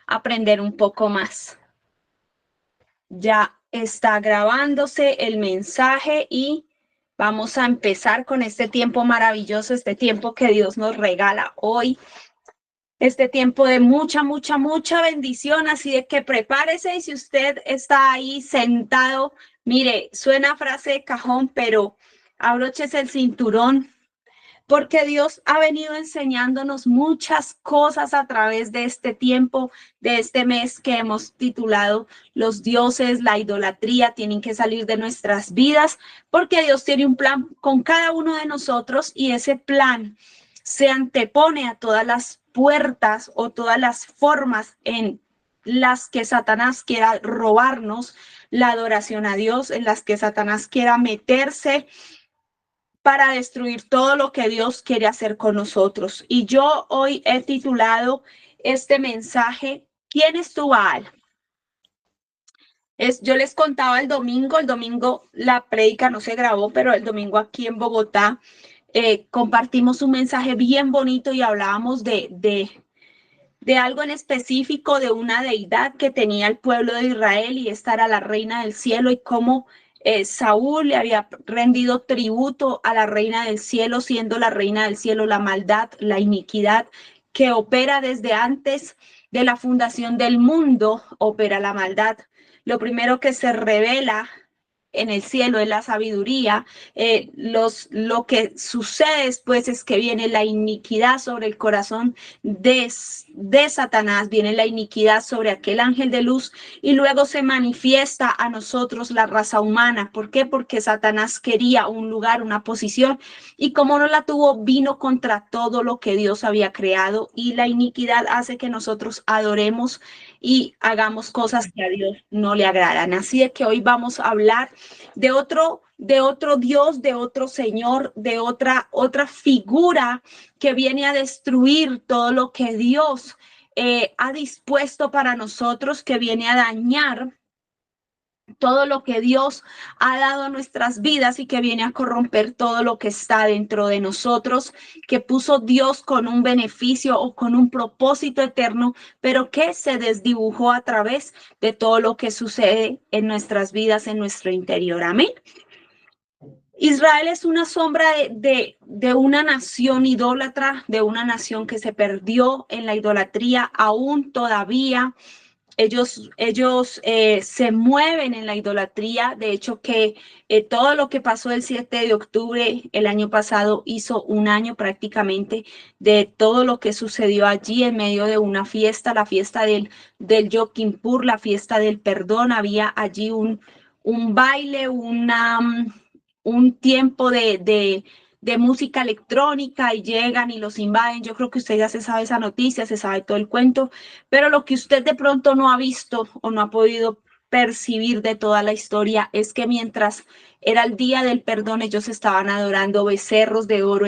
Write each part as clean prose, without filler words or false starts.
aprender un poco más. Ya está grabándose el mensaje y vamos a empezar con este tiempo maravilloso, este tiempo que Dios nos regala hoy. Este tiempo de mucha bendición, así de que prepárese y si usted está ahí sentado, mire, suena frase de cajón, pero abróchese el cinturón, porque Dios ha venido enseñándonos muchas cosas a través de este tiempo, de este mes que hemos titulado Los dioses, la idolatría, tienen que salir de nuestras vidas, porque Dios tiene un plan con cada uno de nosotros y ese plan se antepone a todas las puertas o todas las formas en las que Satanás quiera robarnos la adoración a Dios, en las que Satanás quiera meterse para destruir todo lo que Dios quiere hacer con nosotros. Y yo hoy he titulado este mensaje, ¿quién es tu Baal? Yo les contaba el domingo la prédica no se grabó, pero el domingo aquí en Bogotá compartimos un mensaje bien bonito y hablábamos de algo en específico, de una deidad que tenía el pueblo de Israel y esta era la reina del cielo y cómo Saúl le había rendido tributo a la reina del cielo, siendo la reina del cielo la maldad, la iniquidad que opera desde antes de la fundación del mundo, opera la maldad. Lo primero que se revela en el cielo es la sabiduría. Lo que sucede después es que viene la iniquidad sobre el corazón de Satanás, viene la iniquidad sobre aquel ángel de luz y luego se manifiesta a nosotros la raza humana. ¿Por qué? Porque Satanás quería un lugar, una posición y como no la tuvo, vino contra todo lo que Dios había creado y la iniquidad hace que nosotros adoremos y hagamos cosas que a Dios no le agradan. Así es que hoy vamos a hablar de otro Dios, de otro Señor, de otra figura que viene a destruir todo lo que Dios ha dispuesto para nosotros, que viene a dañar todo lo que Dios ha dado a nuestras vidas y que viene a corromper todo lo que está dentro de nosotros, que puso Dios con un beneficio o con un propósito eterno, pero que se desdibujó a través de todo lo que sucede en nuestras vidas, en nuestro interior. Amén. Israel es una sombra de una nación idólatra, de una nación que se perdió en la idolatría, aún todavía. Ellos se mueven en la idolatría. De hecho, que todo lo que pasó el 7 de octubre el año pasado hizo un año prácticamente de todo lo que sucedió allí en medio de una fiesta, la fiesta del Yom Kippur, la fiesta del perdón. Había allí un baile, un tiempo de música electrónica y llegan y los invaden. Yo creo que usted ya se sabe esa noticia, se sabe todo el cuento, pero lo que usted de pronto no ha visto o no ha podido percibir de toda la historia es que mientras era el día del perdón, ellos estaban adorando becerros de oro,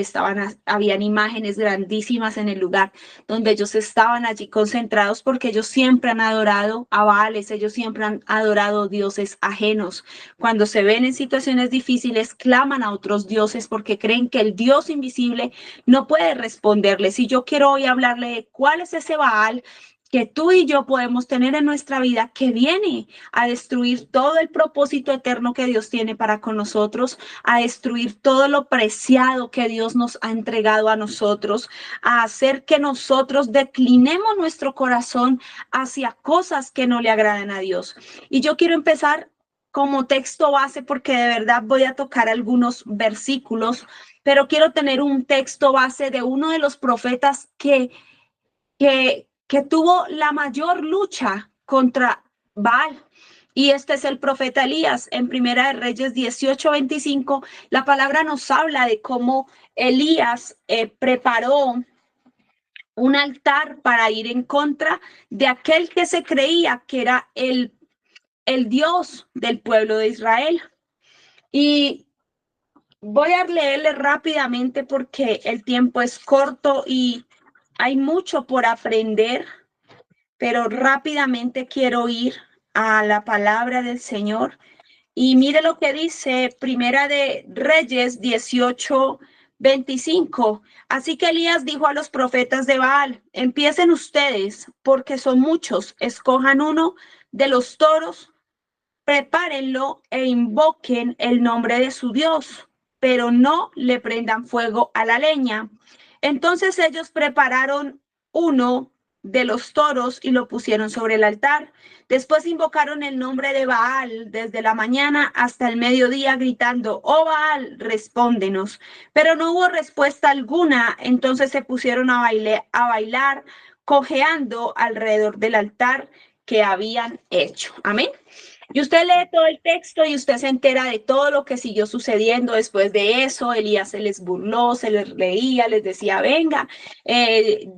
habían imágenes grandísimas en el lugar donde ellos estaban allí concentrados porque ellos siempre han adorado a Baales, ellos siempre han adorado dioses ajenos. Cuando se ven en situaciones difíciles, claman a otros dioses porque creen que el Dios invisible no puede responderles. Y yo quiero hoy hablarle de cuál es ese Baal que tú y yo podemos tener en nuestra vida, que viene a destruir todo el propósito eterno que Dios tiene para con nosotros, a destruir todo lo preciado que Dios nos ha entregado a nosotros, a hacer que nosotros declinemos nuestro corazón hacia cosas que no le agradan a Dios. Y yo quiero empezar como texto base porque de verdad voy a tocar algunos versículos, pero quiero tener un texto base de uno de los profetas que tuvo la mayor lucha contra Baal. Y este es el profeta Elías. En Primera de Reyes 18:25, la palabra nos habla de cómo Elías preparó un altar para ir en contra de aquel que se creía que era el Dios del pueblo de Israel. Y voy a leerle rápidamente porque el tiempo es corto y hay mucho por aprender, pero rápidamente quiero ir a la palabra del Señor. Y mire lo que dice Primera de Reyes 18, 25. Así que Elías dijo a los profetas de Baal: empiecen ustedes, porque son muchos, escojan uno de los toros, prepárenlo e invoquen el nombre de su Dios, pero no le prendan fuego a la leña. Entonces ellos prepararon uno de los toros y lo pusieron sobre el altar. Después invocaron el nombre de Baal desde la mañana hasta el mediodía, gritando: oh Baal, respóndenos. Pero no hubo respuesta alguna. Entonces se pusieron a bailar, cojeando alrededor del altar que habían hecho. Amén. Y usted lee todo el texto y usted se entera de todo lo que siguió sucediendo después de eso. Elías se les burló, se les reía, les decía: venga,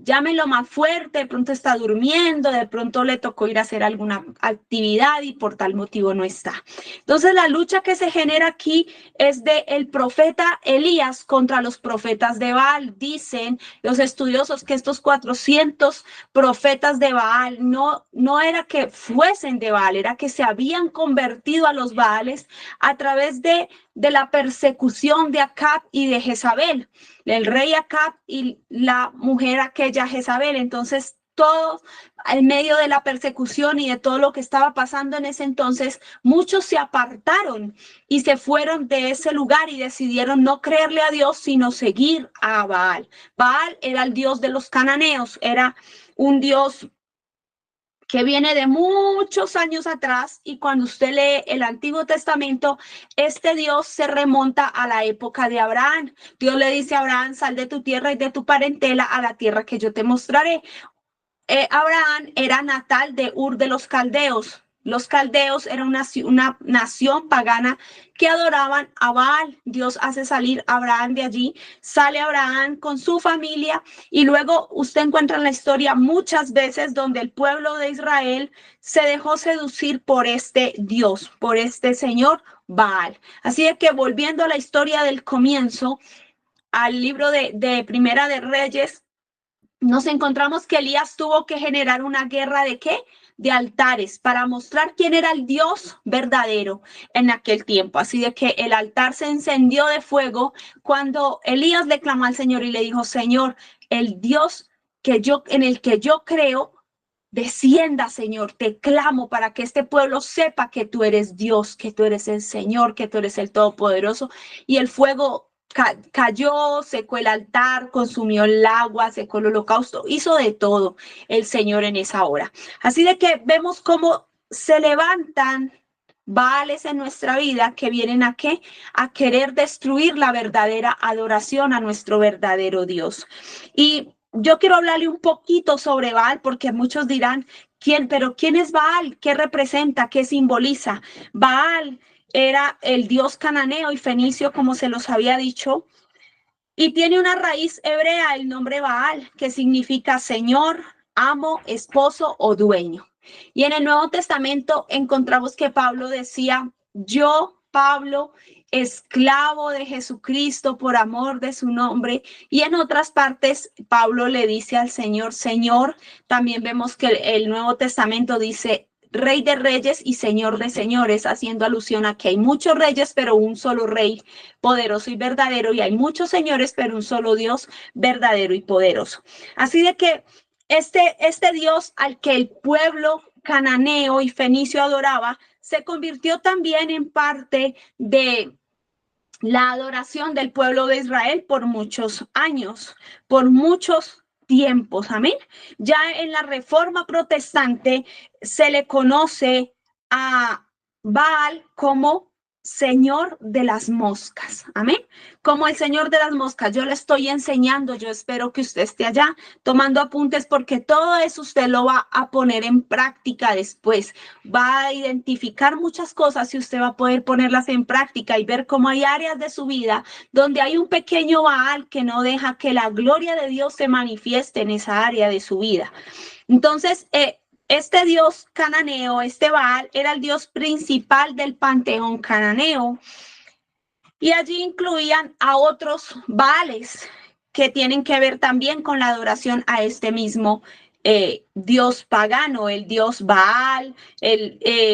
llámenlo más fuerte, de pronto está durmiendo, de pronto le tocó ir a hacer alguna actividad y por tal motivo no está. Entonces la lucha que se genera aquí es de el profeta Elías contra los profetas de Baal. Dicen los estudiosos que estos 400 profetas de Baal no era que fuesen de Baal, era que se habían convertido a los Baales a través de la persecución de Acab y de Jezabel, el rey Acab y la mujer aquella Jezabel. Entonces todos en medio de la persecución y de todo lo que estaba pasando en ese entonces, muchos se apartaron y se fueron de ese lugar y decidieron no creerle a Dios, sino seguir a Baal. Baal era el dios de los cananeos, era un dios que viene de muchos años atrás, y cuando usted lee el Antiguo Testamento, este Dios se remonta a la época de Abraham. Dios le dice a Abraham: sal de tu tierra y de tu parentela a la tierra que yo te mostraré. Abraham era natal de Ur de los Caldeos. Los caldeos eran una nación pagana que adoraban a Baal. Dios hace salir a Abraham de allí, sale Abraham con su familia, y luego usted encuentra en la historia muchas veces donde el pueblo de Israel se dejó seducir por este Dios, por este señor Baal. Así es que, volviendo a la historia del comienzo, al libro de Primera de Reyes, nos encontramos que Elías tuvo que generar una guerra ¿de qué? De altares, para mostrar quién era el Dios verdadero en aquel tiempo. Así de que el altar se encendió de fuego cuando Elías le clamó al Señor y le dijo: Señor, el Dios en el que yo creo, descienda, Señor, te clamo para que este pueblo sepa que tú eres Dios, que tú eres el Señor, que tú eres el Todopoderoso. Y el fuego cayó, secó el altar, consumió el agua, secó el holocausto, hizo de todo el Señor en esa hora. Así de que vemos cómo se levantan Baales en nuestra vida que vienen a qué? A querer destruir la verdadera adoración a nuestro verdadero Dios. Y yo quiero hablarle un poquito sobre Baal, porque muchos dirán: pero ¿quién es Baal? ¿Qué representa? ¿Qué simboliza? Baal era el dios cananeo y fenicio, como se los había dicho, y tiene una raíz hebrea, el nombre Baal, que significa señor, amo, esposo o dueño. Y en el Nuevo Testamento encontramos que Pablo decía: yo, Pablo, esclavo de Jesucristo por amor de su nombre. Y en otras partes Pablo le dice al Señor: Señor. También vemos que el Nuevo Testamento dice: Rey de reyes y Señor de señores, haciendo alusión a que hay muchos reyes, pero un solo rey poderoso y verdadero, y hay muchos señores, pero un solo Dios verdadero y poderoso. Así de que este Dios al que el pueblo cananeo y fenicio adoraba, se convirtió también en parte de la adoración del pueblo de Israel por muchos años, por muchos tiempos. Amén. Ya en la Reforma Protestante se le conoce a Baal como Señor de las moscas. Amén. Como el Señor de las moscas. Yo le estoy enseñando, yo espero que usted esté allá tomando apuntes, porque todo eso usted lo va a poner en práctica después. Va a identificar muchas cosas y usted va a poder ponerlas en práctica y ver cómo hay áreas de su vida donde hay un pequeño Baal que no deja que la gloria de Dios se manifieste en esa área de su vida. Entonces, este dios cananeo, este Baal, era el dios principal del panteón cananeo, y allí incluían a otros Baales que tienen que ver también con la adoración a este mismo dios pagano, el dios Baal,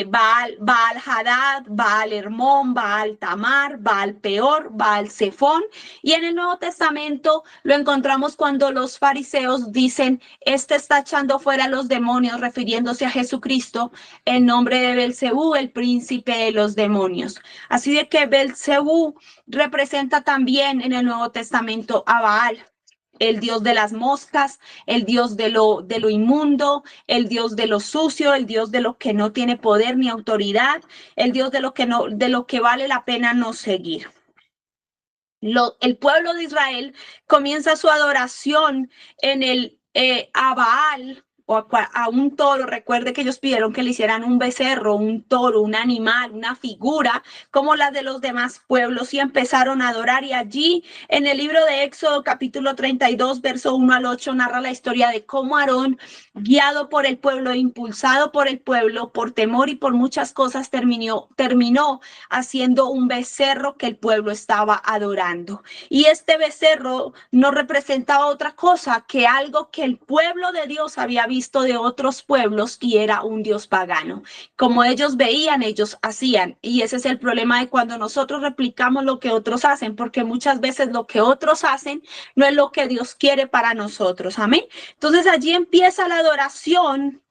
Baal Hadad, Baal Hermón, Baal Tamar, Baal Peor, Baal Zephón. Y en el Nuevo Testamento lo encontramos cuando los fariseos dicen, este está echando fuera a los demonios, refiriéndose a Jesucristo, en nombre de Belcebú, el príncipe de los demonios. Así de que Belcebú representa también en el Nuevo Testamento a Baal, el dios de las moscas, el dios de lo inmundo, el dios de lo sucio, el dios de lo que no tiene poder ni autoridad, el dios de lo que vale la pena no seguir. El pueblo de Israel comienza su adoración en a Baal o a un toro. Recuerde que ellos pidieron que le hicieran un becerro, un toro, un animal, una figura como la de los demás pueblos, y empezaron a adorar. Y allí en el libro de Éxodo capítulo 32 verso 1 al 8 narra la historia de cómo Aarón, guiado por el pueblo, impulsado por el pueblo, por temor y por muchas cosas, terminó haciendo un becerro que el pueblo estaba adorando. Y este becerro no representaba otra cosa que algo que el pueblo de Dios había visto de otros pueblos, y era un dios pagano. Como ellos veían, ellos hacían. Y ese es el problema de cuando nosotros replicamos lo que otros hacen, porque muchas veces lo que otros hacen no es lo que Dios quiere para nosotros. Amén. Entonces allí empieza la adoración.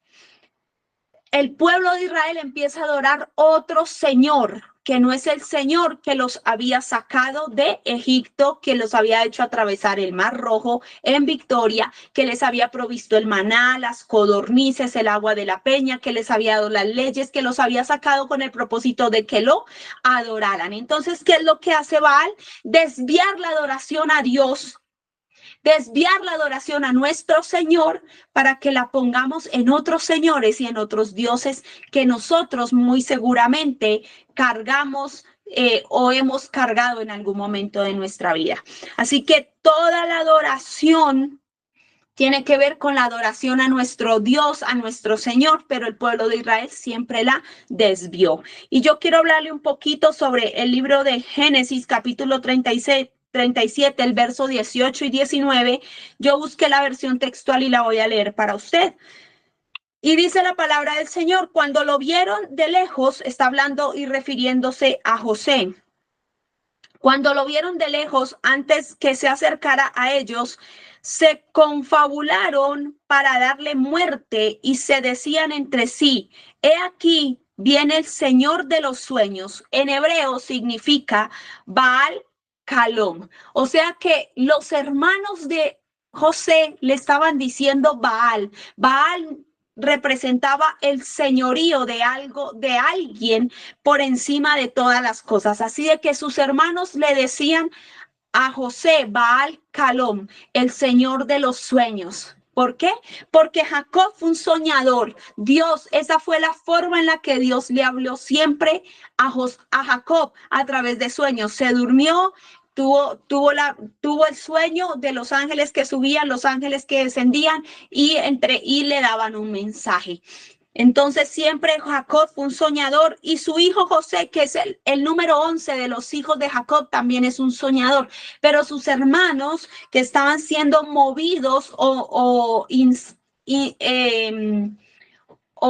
El pueblo de Israel empieza a adorar otro señor, que no es el Señor que los había sacado de Egipto, que los había hecho atravesar el Mar Rojo en victoria, que les había provisto el maná, las codornices, el agua de la peña, que les había dado las leyes, que los había sacado con el propósito de que lo adoraran. Entonces, ¿qué es lo que hace Baal? Desviar la adoración a Dios, desviar la adoración a nuestro Señor, para que la pongamos en otros señores y en otros dioses que nosotros muy seguramente cargamos o hemos cargado en algún momento de nuestra vida. Así que toda la adoración tiene que ver con la adoración a nuestro Dios, a nuestro Señor, pero el pueblo de Israel siempre la desvió. Y yo quiero hablarle un poquito sobre el libro de Génesis, capítulo 37, el verso 18 y 19. Yo busqué la versión textual y la voy a leer para usted. Y dice la palabra del Señor: cuando lo vieron de lejos, está hablando y refiriéndose a José. Cuando lo vieron de lejos, antes que se acercara a ellos, se confabularon para darle muerte y se decían entre sí: he aquí, viene el Señor de los sueños. En hebreo significa Baal Calom. O sea que los hermanos de José le estaban diciendo Baal. Baal representaba el señorío de algo, de alguien por encima de todas las cosas. Así de que sus hermanos le decían a José Baal Calom, el señor de los sueños. ¿Por qué? Porque Jacob fue un soñador. Dios, esa fue la forma en la que Dios le habló siempre a Jacob, a través de sueños. Se durmió, tuvo el sueño de los ángeles que subían, los ángeles que descendían y le daban un mensaje. Entonces siempre Jacob fue un soñador, y su hijo José, que es el número 11 de los hijos de Jacob, también es un soñador. Pero sus hermanos, que estaban siendo movidos o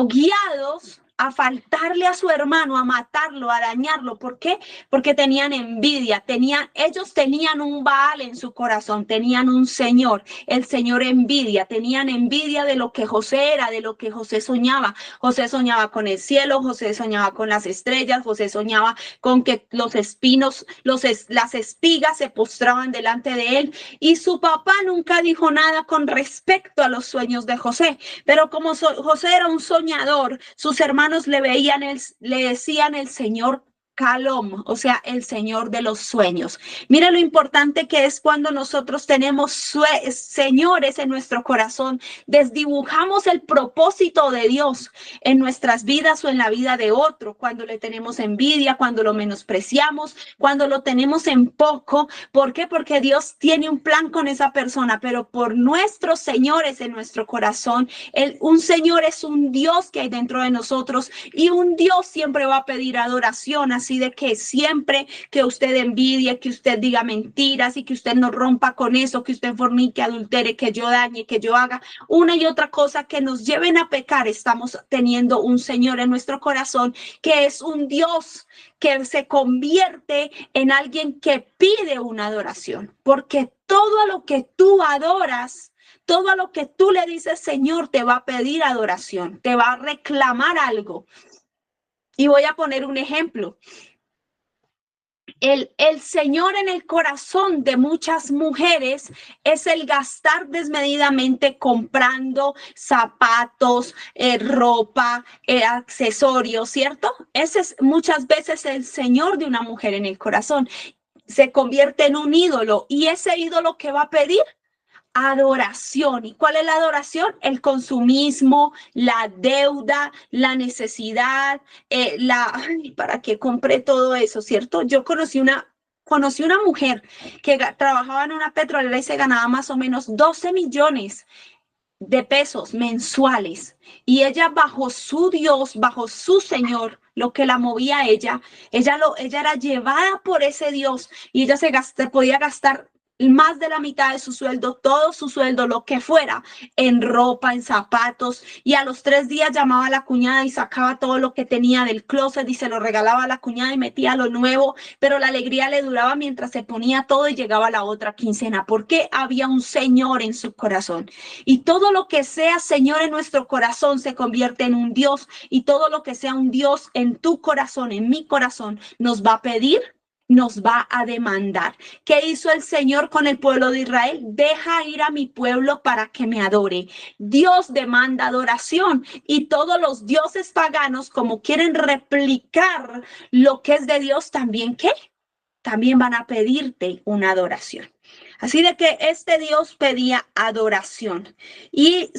guiados a faltarle a su hermano, a matarlo, a dañarlo. ¿Por qué? Porque tenían envidia, ellos tenían un Baal en su corazón, tenían un señor, el señor envidia, tenían envidia de lo que José era, de lo que José soñaba. José soñaba con el cielo, José soñaba con las estrellas, José soñaba con que los espinos, las espigas se postraban delante de él, y su papá nunca dijo nada con respecto a los sueños de José. Pero como José era un soñador, sus hermanos le decían el Señor Calom, o sea, el Señor de los sueños. Mira lo importante que es cuando nosotros tenemos señores en nuestro corazón. Desdibujamos el propósito de Dios en nuestras vidas o en la vida de otro. Cuando le tenemos envidia, cuando lo menospreciamos, cuando lo tenemos en poco. ¿Por qué? Porque Dios tiene un plan con esa persona, pero por nuestros señores en nuestro corazón. Un Señor es un Dios que hay dentro de nosotros, y un Dios siempre va a pedir adoración. Así así de que siempre que usted envidie, que usted diga mentiras y que usted no rompa con eso, que usted fornique, adultere, que yo dañe, que yo haga una y otra cosa que nos lleven a pecar, estamos teniendo un Señor en nuestro corazón que es un Dios que se convierte en alguien que pide una adoración, porque todo lo que tú adoras, todo lo que tú le dices, Señor, te va a pedir adoración, te va a reclamar algo. Y voy a poner un ejemplo. El Señor en el corazón de muchas mujeres es el gastar desmedidamente comprando zapatos, ropa, accesorios, ¿cierto? Ese es muchas veces el Señor de una mujer en el corazón. Se convierte en un ídolo y ese ídolo que va a pedir adoración. ¿Y cuál es la adoración? El consumismo, la deuda, la necesidad, ¿para qué compré todo eso? ¿Cierto? Yo conocí una mujer que trabajaba en una petrolera y se ganaba más o menos 12 millones de pesos mensuales. Y ella bajo su Dios, bajo su Señor, lo que la movía a ella era llevada por ese Dios y ella podía gastar más de la mitad de su sueldo, todo su sueldo, lo que fuera, en ropa, en zapatos, y a los 3 días llamaba a la cuñada y sacaba todo lo que tenía del closet y se lo regalaba a la cuñada y metía lo nuevo, pero la alegría le duraba mientras se ponía todo y llegaba la otra quincena, porque había un Señor en su corazón. Y todo lo que sea Señor en nuestro corazón se convierte en un Dios, y todo lo que sea un Dios en tu corazón, en mi corazón, nos va a pedir, nos va a demandar. ¿Qué hizo el Señor con el pueblo de Israel? Deja ir a mi pueblo para que me adore. Dios demanda adoración y todos los dioses paganos, como quieren replicar lo que es de Dios, también, ¿qué? También van a pedirte una adoración. Así de que este Dios pedía adoración y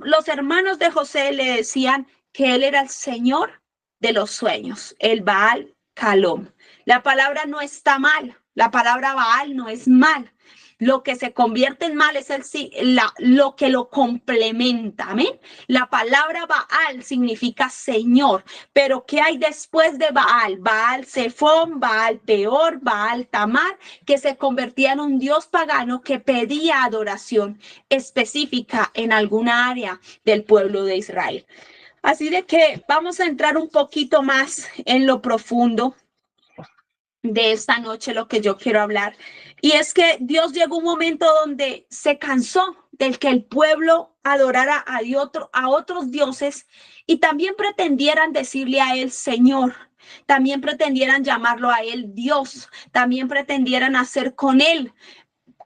los hermanos de José le decían que él era el Señor de los sueños, el Baal Calom. La palabra no está mal, la palabra Baal no es mal. Lo que se convierte en mal es lo que lo complementa. Amén. La palabra Baal significa Señor, pero ¿qué hay después de Baal? Baal Zephón, Baal Peor, Baal Tamar, que se convertía en un dios pagano que pedía adoración específica en alguna área del pueblo de Israel. Así de que vamos a entrar un poquito más en lo profundo de esta noche, lo que yo quiero hablar. Y es que Dios llegó un momento donde se cansó del que el pueblo adorara a otros dioses y también pretendieran decirle a él Señor, también pretendieran llamarlo a él Dios, también pretendieran hacer con él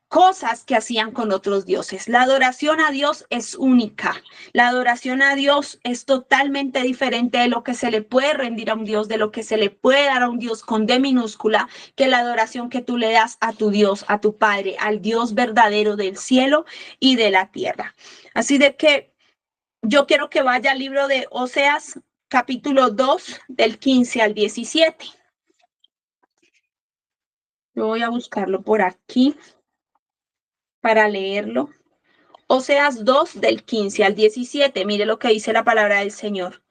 cosas que hacían con otros dioses. La adoración a Dios es única. La adoración a Dios es totalmente diferente de lo que se le puede rendir a un Dios, de lo que se le puede dar a un Dios con D minúscula, que la adoración que tú le das a tu Dios, a tu Padre, al Dios verdadero del cielo y de la tierra. Así de que yo quiero que vaya al libro de Oseas, capítulo 2, del 15 al 17. Yo voy a buscarlo por aquí para leerlo. Oseas 2 del 15 al 17. Mire lo que dice la palabra del Señor.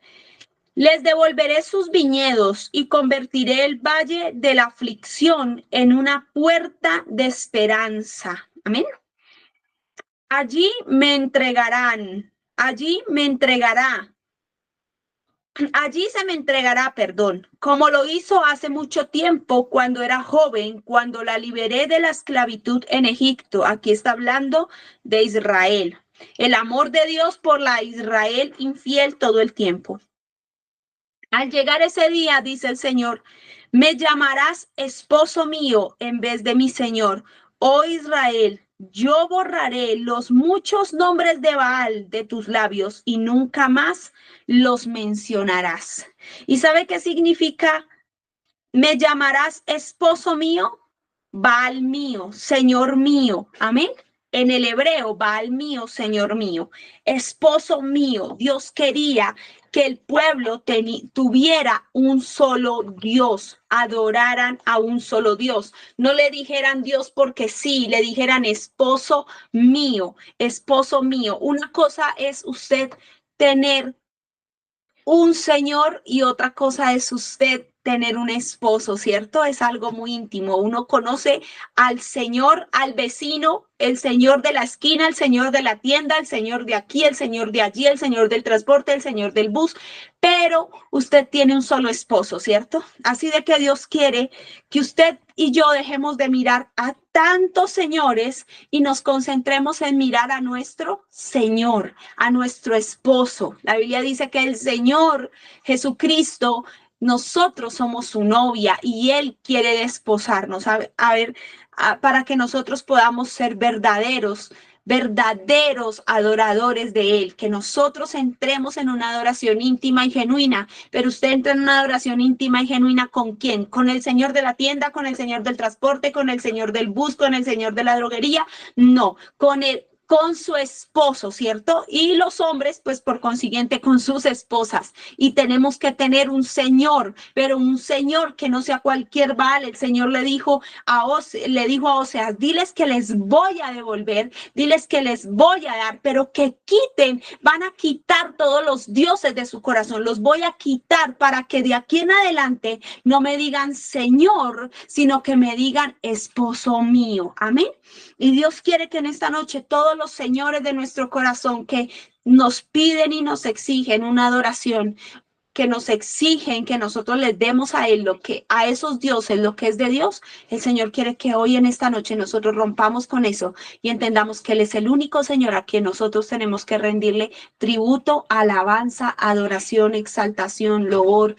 Les devolveré sus viñedos y convertiré el valle de la aflicción en una puerta de esperanza. Amén. Allí se me entregará, perdón, como lo hizo hace mucho tiempo cuando era joven, cuando la liberé de la esclavitud en Egipto. Aquí está hablando de Israel. El amor de Dios por la Israel infiel todo el tiempo. Al llegar ese día, dice el Señor, me llamarás esposo mío en vez de mi Señor. Oh Israel, yo borraré los muchos nombres de Baal de tus labios y nunca más los mencionarás. ¿Y sabe qué significa? Me llamarás esposo mío, Baal mío, Señor mío. Amén. En el hebreo, Baal mío, Señor mío, esposo mío. Dios quería que el pueblo tuviera un solo Dios, adoraran a un solo Dios. No le dijeran Dios porque sí, le dijeran esposo mío, esposo mío. Una cosa es usted tener un Señor y otra cosa es usted tener un esposo, ¿cierto? Es algo muy íntimo. Uno conoce al señor, al vecino, el señor de la esquina, el señor de la tienda, el señor de aquí, el señor de allí, el señor del transporte, el señor del bus, pero usted tiene un solo esposo, ¿cierto? Así de que Dios quiere que usted y yo dejemos de mirar a tantos señores y nos concentremos en mirar a nuestro Señor, a nuestro esposo. La Biblia dice que el Señor Jesucristo, nosotros somos su novia y Él quiere desposarnos. Para que nosotros podamos ser verdaderos adoradores de Él, que nosotros entremos en una adoración íntima y genuina, pero usted entra en una adoración íntima y genuina ¿con quién? ¿Con el señor de la tienda, con el señor del transporte, con el señor del bus, con el señor de la droguería? No, con su esposo, ¿cierto? Y los hombres, pues por consiguiente, con sus esposas. Y tenemos que tener un Señor, pero un Señor que no sea cualquier Baal. El Señor le dijo a Oseas, diles que les voy a devolver, diles que les voy a dar, pero que quiten, van a quitar todos los dioses de su corazón, los voy a quitar para que de aquí en adelante no me digan Señor, sino que me digan esposo mío. Amén. Y Dios quiere que en esta noche todos los señores de nuestro corazón que nos piden y nos exigen una adoración, que nos exigen que nosotros les demos a Él a esos dioses, lo que es de Dios, el Señor quiere que hoy en esta noche nosotros rompamos con eso y entendamos que Él es el único Señor a quien nosotros tenemos que rendirle tributo, alabanza, adoración, exaltación, loor,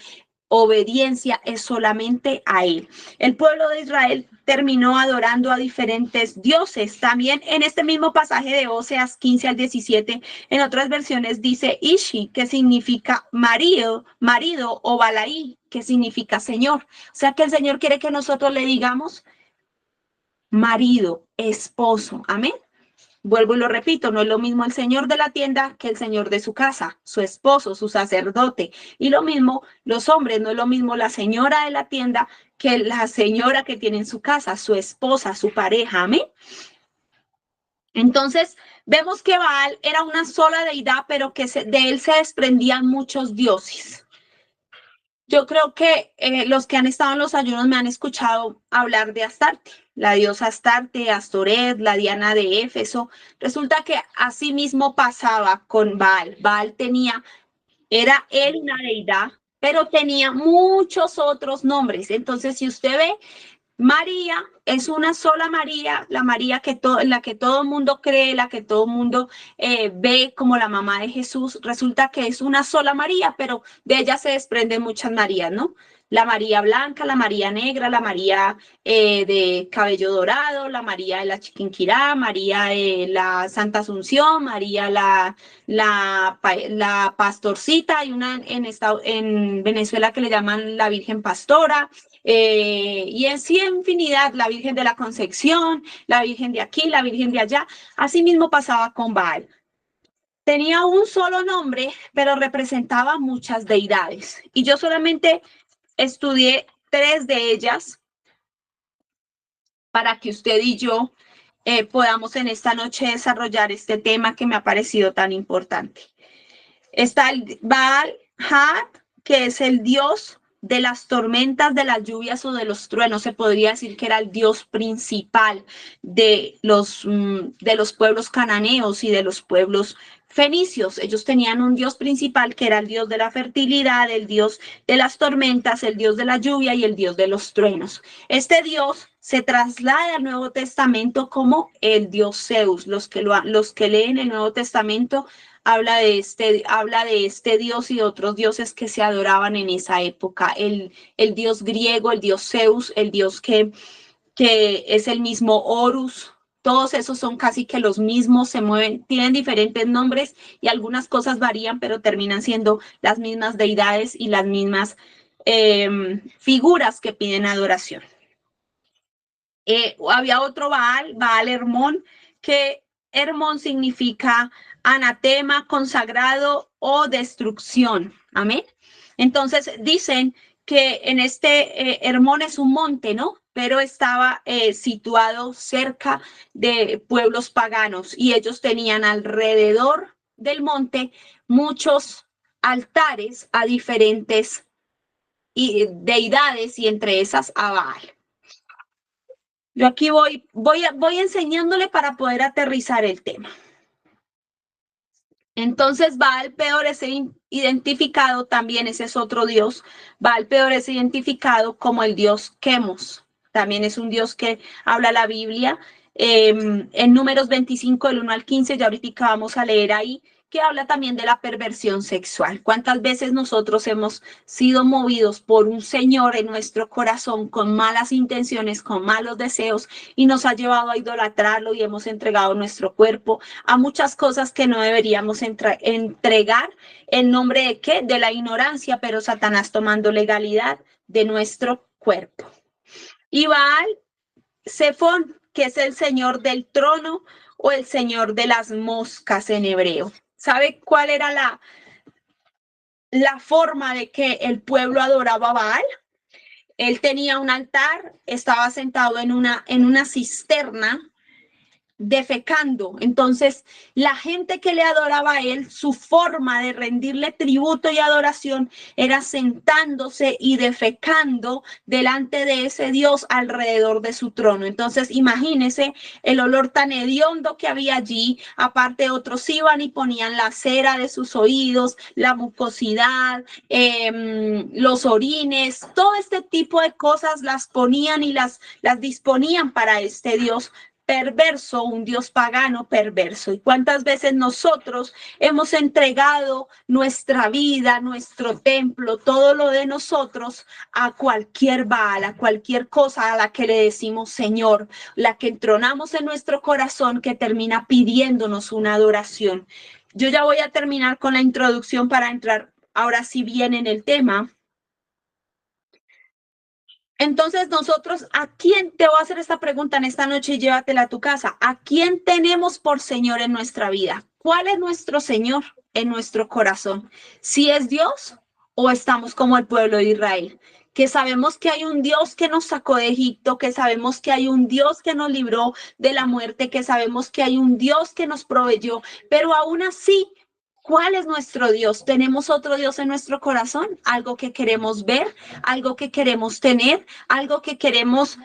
obediencia es solamente a Él. El pueblo de Israel terminó adorando a diferentes dioses. También en este mismo pasaje de Oseas 15 al 17, en otras versiones dice Ishi, que significa marido o Balaí, que significa Señor. O sea que el Señor quiere que nosotros le digamos marido, esposo. Amén. Vuelvo y lo repito, no es lo mismo el señor de la tienda que el señor de su casa, su esposo, su sacerdote. Y lo mismo los hombres, no es lo mismo la señora de la tienda que la señora que tiene en su casa, su esposa, su pareja. Amén. Entonces, vemos que Baal era una sola deidad, pero que de él se desprendían muchos dioses. Yo creo que los que han estado en los ayunos me han escuchado hablar de Astarte, la diosa Astarte, Astoret, la Diana de Éfeso. Resulta que así mismo pasaba con Baal. Era él una deidad, pero tenía muchos otros nombres. Entonces, si usted ve, María es una sola María, la María la que todo el mundo cree, la que todo el mundo ve como la mamá de Jesús. Resulta que es una sola María, pero de ella se desprenden muchas Marías, ¿no? La María blanca, la María negra, la María de cabello dorado, la María de la Chiquinquirá, María de la Santa Asunción, María la pastorcita, hay una en Venezuela que le llaman la Virgen Pastora. Y en sí infinidad, la Virgen de la Concepción, la Virgen de aquí, la Virgen de allá. Así mismo pasaba con Baal. Tenía un solo nombre, pero representaba muchas deidades. Y yo solamente estudié 3 de ellas para que usted y yo podamos en esta noche desarrollar este tema que me ha parecido tan importante. Está el Baal Had, que es el dios de las tormentas, de las lluvias o de los truenos. Se podría decir que era el dios principal de los pueblos cananeos y de los pueblos fenicios. Ellos tenían un dios principal que era el dios de la fertilidad, el dios de las tormentas, el dios de la lluvia y el dios de los truenos. Este dios se traslada al Nuevo Testamento como el dios Zeus. Los que leen el Nuevo Testamento habla de este dios y otros dioses que se adoraban en esa época. El dios griego, el dios Zeus, el dios que es el mismo Horus. Todos esos son casi que los mismos, se mueven, tienen diferentes nombres y algunas cosas varían, pero terminan siendo las mismas deidades y las mismas figuras que piden adoración. Había otro Baal Hermón, que Hermón significa anatema, consagrado o destrucción. Amén. Entonces dicen que en Hermón es un monte, ¿no? Pero estaba situado cerca de pueblos paganos y ellos tenían alrededor del monte muchos altares a diferentes y deidades y entre esas a Baal. Yo aquí voy enseñándole para poder aterrizar el tema. Entonces Baal peor es identificado también, ese es otro dios. Baal peor es identificado como el dios Quemos. También es un dios que habla la Biblia. En Números 25, del 1 al 15, ya ahorita vamos a leer ahí, que habla también de la perversión sexual. ¿Cuántas veces nosotros hemos sido movidos por un señor en nuestro corazón con malas intenciones, con malos deseos, y nos ha llevado a idolatrarlo y hemos entregado nuestro cuerpo a muchas cosas que no deberíamos entregar en nombre de qué? De la ignorancia, pero Satanás tomando legalidad de nuestro cuerpo. Y Baal Zephón, que es el señor del trono o el señor de las moscas en hebreo. ¿Sabe cuál era la forma de que el pueblo adoraba a Baal? Él tenía un altar, estaba sentado en una cisterna defecando. Entonces, la gente que le adoraba a él, su forma de rendirle tributo y adoración era sentándose y defecando delante de ese Dios alrededor de su trono. Entonces, imagínense el olor tan hediondo que había allí. Aparte, otros iban y ponían la cera de sus oídos, la mucosidad, los orines, todo este tipo de cosas las ponían y las disponían para este Dios perverso, un Dios pagano perverso. ¿Y cuántas veces nosotros hemos entregado nuestra vida, nuestro templo, todo lo de nosotros a cualquier Baal, a cualquier cosa a la que le decimos Señor, la que entronamos en nuestro corazón que termina pidiéndonos una adoración? Yo ya voy a terminar con la introducción para entrar ahora sí bien en el tema. Entonces nosotros, ¿a quién? Te voy a hacer esta pregunta en esta noche y llévatela a tu casa. ¿A quién tenemos por Señor en nuestra vida? ¿Cuál es nuestro Señor en nuestro corazón? ¿Si es Dios o estamos como el pueblo de Israel? Que sabemos que hay un Dios que nos sacó de Egipto, que sabemos que hay un Dios que nos libró de la muerte, que sabemos que hay un Dios que nos proveyó, pero aún así, ¿cuál es nuestro Dios? ¿Tenemos otro Dios en nuestro corazón? ¿Algo que queremos ver? ¿Algo que queremos tener? ¿Algo que queremos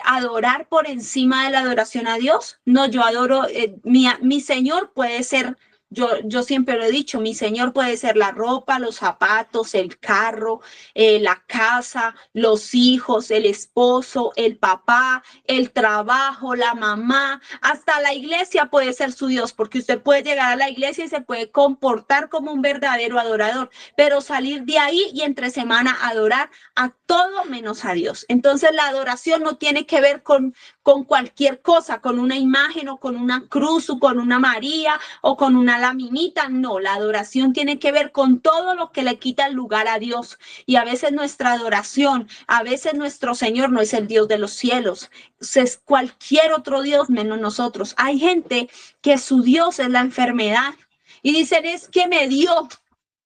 adorar por encima de la adoración a Dios? No, yo adoro, mi Señor puede ser, yo siempre lo he dicho, mi Señor puede ser la ropa, los zapatos, el carro, la casa, los hijos, el esposo, el papá, el trabajo, la mamá, hasta la iglesia puede ser su Dios, porque usted puede llegar a la iglesia y se puede comportar como un verdadero adorador, pero salir de ahí y entre semana adorar a todo menos a Dios. Entonces la adoración no tiene que ver con cualquier cosa, con una imagen o con una cruz o con una María o con una laminita. No, la adoración tiene que ver con todo lo que le quita el lugar a Dios. Y a veces nuestra adoración, a veces nuestro Señor no es el Dios de los cielos, es cualquier otro Dios menos nosotros. Hay gente que su Dios es la enfermedad y dicen es que me dio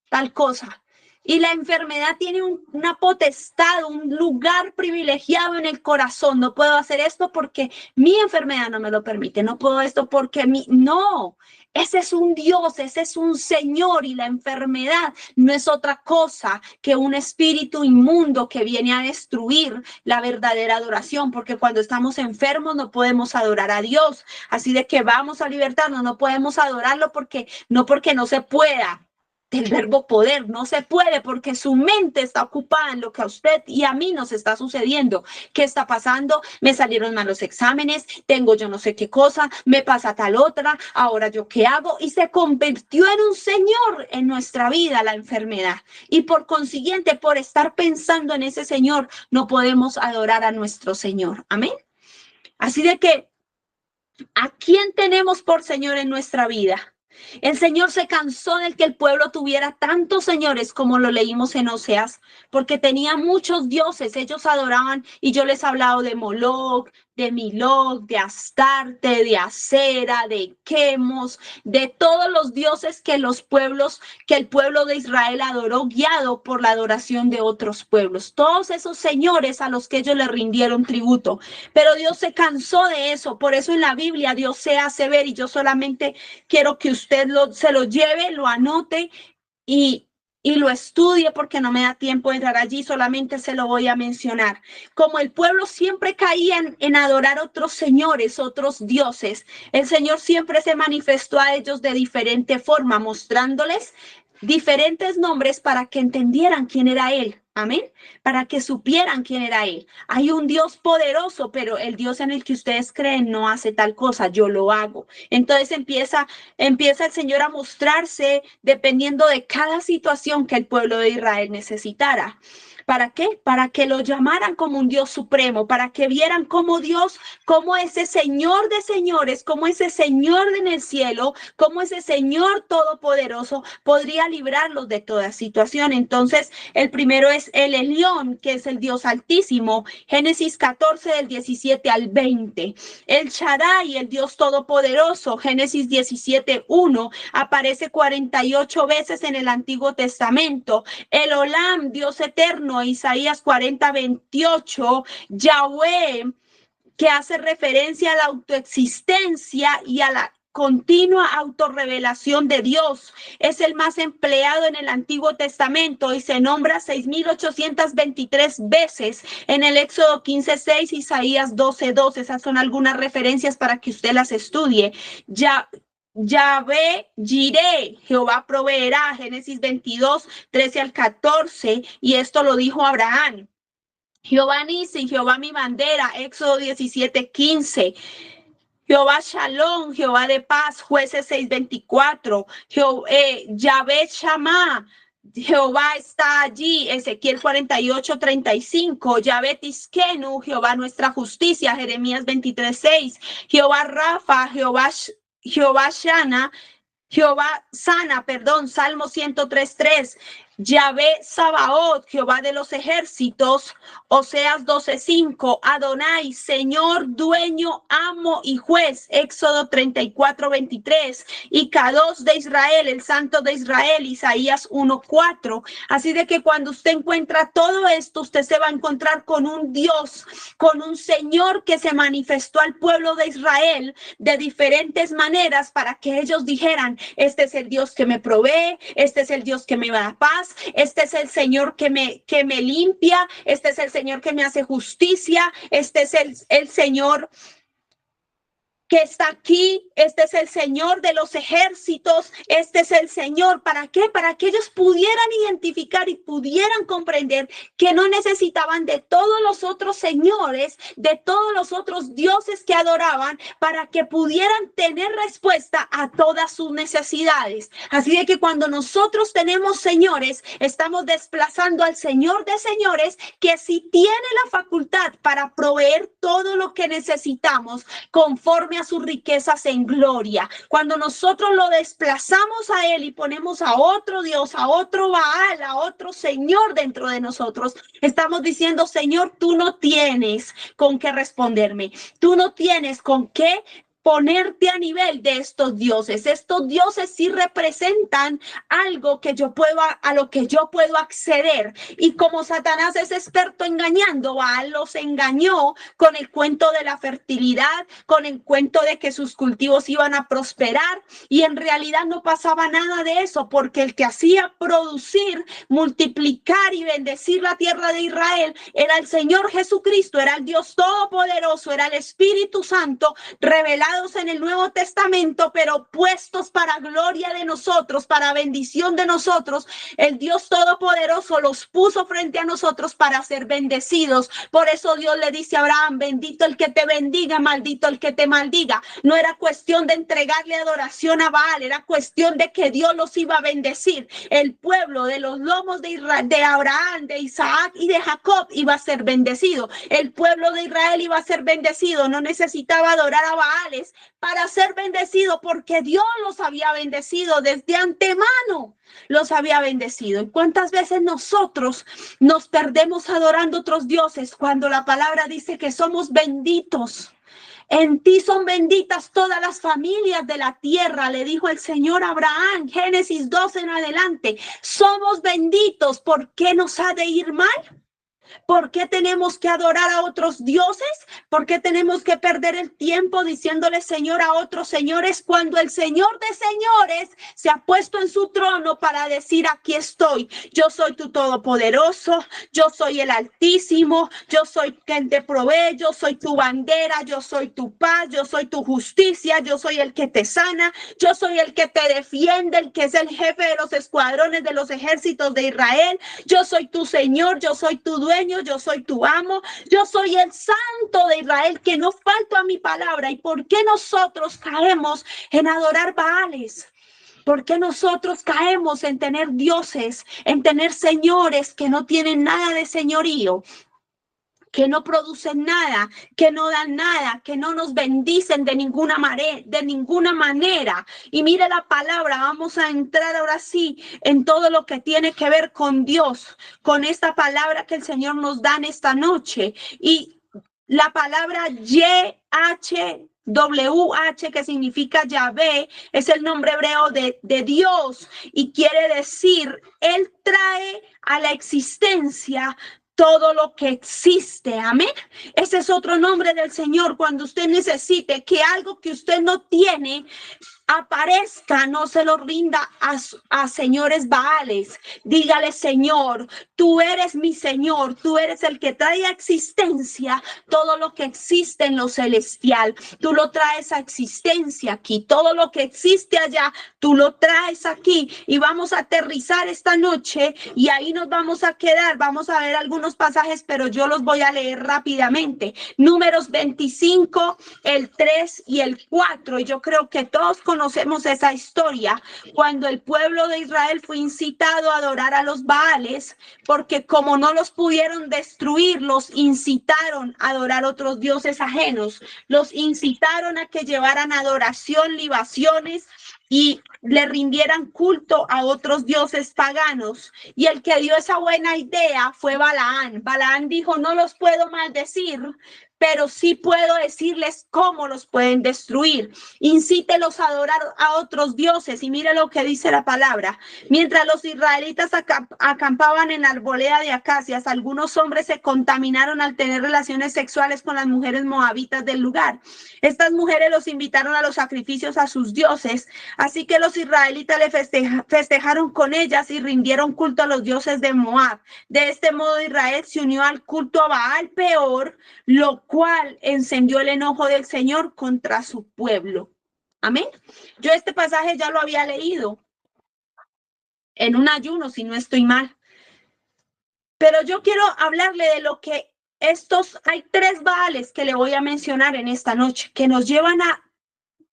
tal cosa. Y la enfermedad tiene una potestad, un lugar privilegiado en el corazón. No puedo hacer esto porque mi enfermedad no me lo permite. No puedo esto porque no. Ese es un Dios, ese es un Señor, y la enfermedad no es otra cosa que un espíritu inmundo que viene a destruir la verdadera adoración, porque cuando estamos enfermos no podemos adorar a Dios. Así de que vamos a libertarnos, no podemos adorarlo porque no se pueda. Del verbo poder, no se puede porque su mente está ocupada en lo que a usted y a mí nos está sucediendo. ¿Qué está pasando? Me salieron malos exámenes, tengo yo no sé qué cosa, me pasa tal otra, ahora yo qué hago, y se convirtió en un señor en nuestra vida la enfermedad, y por consiguiente, por estar pensando en ese Señor, no podemos adorar a nuestro Señor. Amén. Así de que, ¿a quién tenemos por Señor en nuestra vida? El Señor se cansó de que el pueblo tuviera tantos señores como lo leímos en Oseas, porque tenía muchos dioses. Ellos adoraban, y yo les he hablado de Moloc, de Milok, de Astarte, de Acera, de Quemos, de todos los dioses que el pueblo de Israel adoró, guiado por la adoración de otros pueblos. Todos esos señores a los que ellos le rindieron tributo. Pero Dios se cansó de eso. Por eso en la Biblia Dios se hace ver, y yo solamente quiero que usted se lo lleve, lo anote y y lo estudie porque no me da tiempo de entrar allí, solamente se lo voy a mencionar. Como el pueblo siempre caía en adorar otros señores, otros dioses, el Señor siempre se manifestó a ellos de diferente forma, mostrándoles diferentes nombres para que entendieran quién era Él. Amén. Para que supieran quién era Él. Hay un Dios poderoso, pero el Dios en el que ustedes creen no hace tal cosa, yo lo hago. Entonces empieza el Señor a mostrarse dependiendo de cada situación que el pueblo de Israel necesitara. ¿Para qué? Para que lo llamaran como un Dios supremo, para que vieran como Dios, como ese Señor de señores, como ese Señor en el cielo, como ese Señor todopoderoso podría librarlos de toda situación. Entonces, el primero es el Elión, que es el Dios altísimo, Génesis 14 del 17 al 20. El Shaddai, el Dios todopoderoso, Génesis 17:1, aparece 48 veces en el Antiguo Testamento. El Olam, Dios eterno, Isaías 40:28. Yahweh, que hace referencia a la autoexistencia y a la continua autorrevelación de Dios. Es el más empleado en el Antiguo Testamento y se nombra 6,823 veces en el Éxodo 15:6, Isaías 12:2. Esas son algunas referencias para que usted las estudie. Yahvé Jireh, Jehová proveerá, Génesis 22, 13 al 14, y esto lo dijo Abraham. Jehová Nisi, Jehová mi bandera, Éxodo 17:15. Jehová Shalom, Jehová de paz, Jueces 6:24. Yahvé Shammah, Jehová está allí, Ezequiel 48:35. Yahvé Tiskenu, Jehová nuestra justicia, Jeremías 23:6. Jehová Rafa, Jehová Shana, Jehová sana, Salmo 103:3. Yahvé Sabaoth, Jehová de los ejércitos, Oseas 12:5. Adonai, Señor, dueño, amo y juez, Éxodo 34:23. Y Kadosh de Israel, el Santo de Israel, Isaías 1:4. Así de que cuando usted encuentra todo esto, usted se va a encontrar con un Dios, con un Señor que se manifestó al pueblo de Israel de diferentes maneras para que ellos dijeran: este es el Dios que me provee, este es el Dios que me da paz, este es el Señor que me limpia, este es el Señor que me hace justicia, este es el Señor que está aquí, este es el Señor de los ejércitos, este es el Señor. ¿Para qué? Para que ellos pudieran identificar y pudieran comprender que no necesitaban de todos los otros señores, de todos los otros dioses que adoraban, para que pudieran tener respuesta a todas sus necesidades. Así de que cuando nosotros tenemos señores, estamos desplazando al Señor de señores, que sí tiene la facultad para proveer todo lo que necesitamos conforme a sus riquezas en gloria. Cuando nosotros lo desplazamos a Él y ponemos a otro Dios, a otro Baal, a otro Señor dentro de nosotros, estamos diciendo: Señor, tú no tienes con qué responderme, tú no tienes con qué ponerte a nivel de estos dioses. Estos dioses sí representan algo que a lo que yo puedo acceder. Y como Satanás es experto engañando, Baal los engañó con el cuento de la fertilidad, con el cuento de que sus cultivos iban a prosperar, y en realidad no pasaba nada de eso, porque el que hacía producir, multiplicar y bendecir la tierra de Israel era el Señor Jesucristo, era el Dios todopoderoso, era el Espíritu Santo revelado en el Nuevo Testamento, pero puestos para gloria de nosotros, para bendición de nosotros. El Dios Todopoderoso los puso frente a nosotros para ser bendecidos. Por eso Dios le dice a Abraham: bendito el que te bendiga, maldito el que te maldiga. No era cuestión de entregarle adoración a Baal, era cuestión de que Dios los iba a bendecir. El pueblo de los lomos de Israel, de Abraham, de Isaac y de Jacob, iba a ser bendecido. El pueblo de Israel iba a ser bendecido. No necesitaba adorar a Baales para ser bendecido, porque Dios los había bendecido desde antemano, los había bendecido. ¿Y cuántas veces nosotros nos perdemos adorando otros dioses cuando la palabra dice que somos benditos? En ti son benditas todas las familias de la tierra, le dijo el Señor a Abraham, Génesis 12 en adelante. Somos benditos. ¿Por qué nos ha de ir mal? ¿Por qué tenemos que adorar a otros dioses? ¿Por qué tenemos que perder el tiempo diciéndole Señor a otros señores cuando el Señor de señores se ha puesto en su trono para decir aquí estoy? Yo soy tu todopoderoso, yo soy el Altísimo, yo soy quien te provee, yo soy tu bandera, yo soy tu paz, yo soy tu justicia, yo soy el que te sana, yo soy el que te defiende, el que es el jefe de los escuadrones de los ejércitos de Israel. Yo soy tu Señor, yo soy tu dueño, yo soy tu amo, yo soy el Santo de Israel, que no falto a mi palabra. ¿Y por qué nosotros caemos en adorar Baales? ¿Por qué nosotros caemos en tener dioses, en tener señores que no tienen nada de señorío, que no producen nada, que no dan nada, que no nos bendicen de ninguna manera? Y mire la palabra, vamos a entrar ahora sí en todo lo que tiene que ver con Dios, con esta palabra que el Señor nos da en esta noche. Y la palabra YHWH, que significa Yahvé, es el nombre hebreo de Dios y quiere decir, Él trae a la existencia todo lo que existe. Amén. Ese es otro nombre del Señor. Cuando usted necesite que algo que usted no tiene aparezca, no se lo rinda a señores Baales. Dígale, Señor, tú eres mi Señor, tú eres el que trae a existencia todo lo que existe en lo celestial. Tú lo traes a existencia aquí. Todo lo que existe allá, tú lo traes aquí. Y vamos a aterrizar esta noche y ahí nos vamos a quedar. Vamos a ver algunos pasajes, pero yo los voy a leer rápidamente. Números 25, el 3 y el 4. Y yo creo que todos conocemos esa historia, cuando el pueblo de Israel fue incitado a adorar a los Baales, porque como no los pudieron destruir, los incitaron a adorar otros dioses ajenos, los incitaron a que llevaran adoración, libaciones y le rindieran culto a otros dioses paganos. Y el que dio esa buena idea fue Balaán. Balaán dijo, no los puedo maldecir, pero sí puedo decirles cómo los pueden destruir. Incítelos a adorar a otros dioses. Y mire lo que dice la palabra. Mientras los israelitas acampaban en la arboleda de acacias, algunos hombres se contaminaron al tener relaciones sexuales con las mujeres moabitas del lugar. Estas mujeres los invitaron a los sacrificios a sus dioses, así que los israelitas le festejaron con ellas y rindieron culto a los dioses de Moab. De este modo Israel se unió al culto a Baal Peor, lo cual encendió el enojo del Señor contra su pueblo. Amén. Yo este pasaje ya lo había leído en un ayuno, si no estoy mal. Pero yo quiero hablarle de lo que hay tres Baales que le voy a mencionar en esta noche, que nos llevan a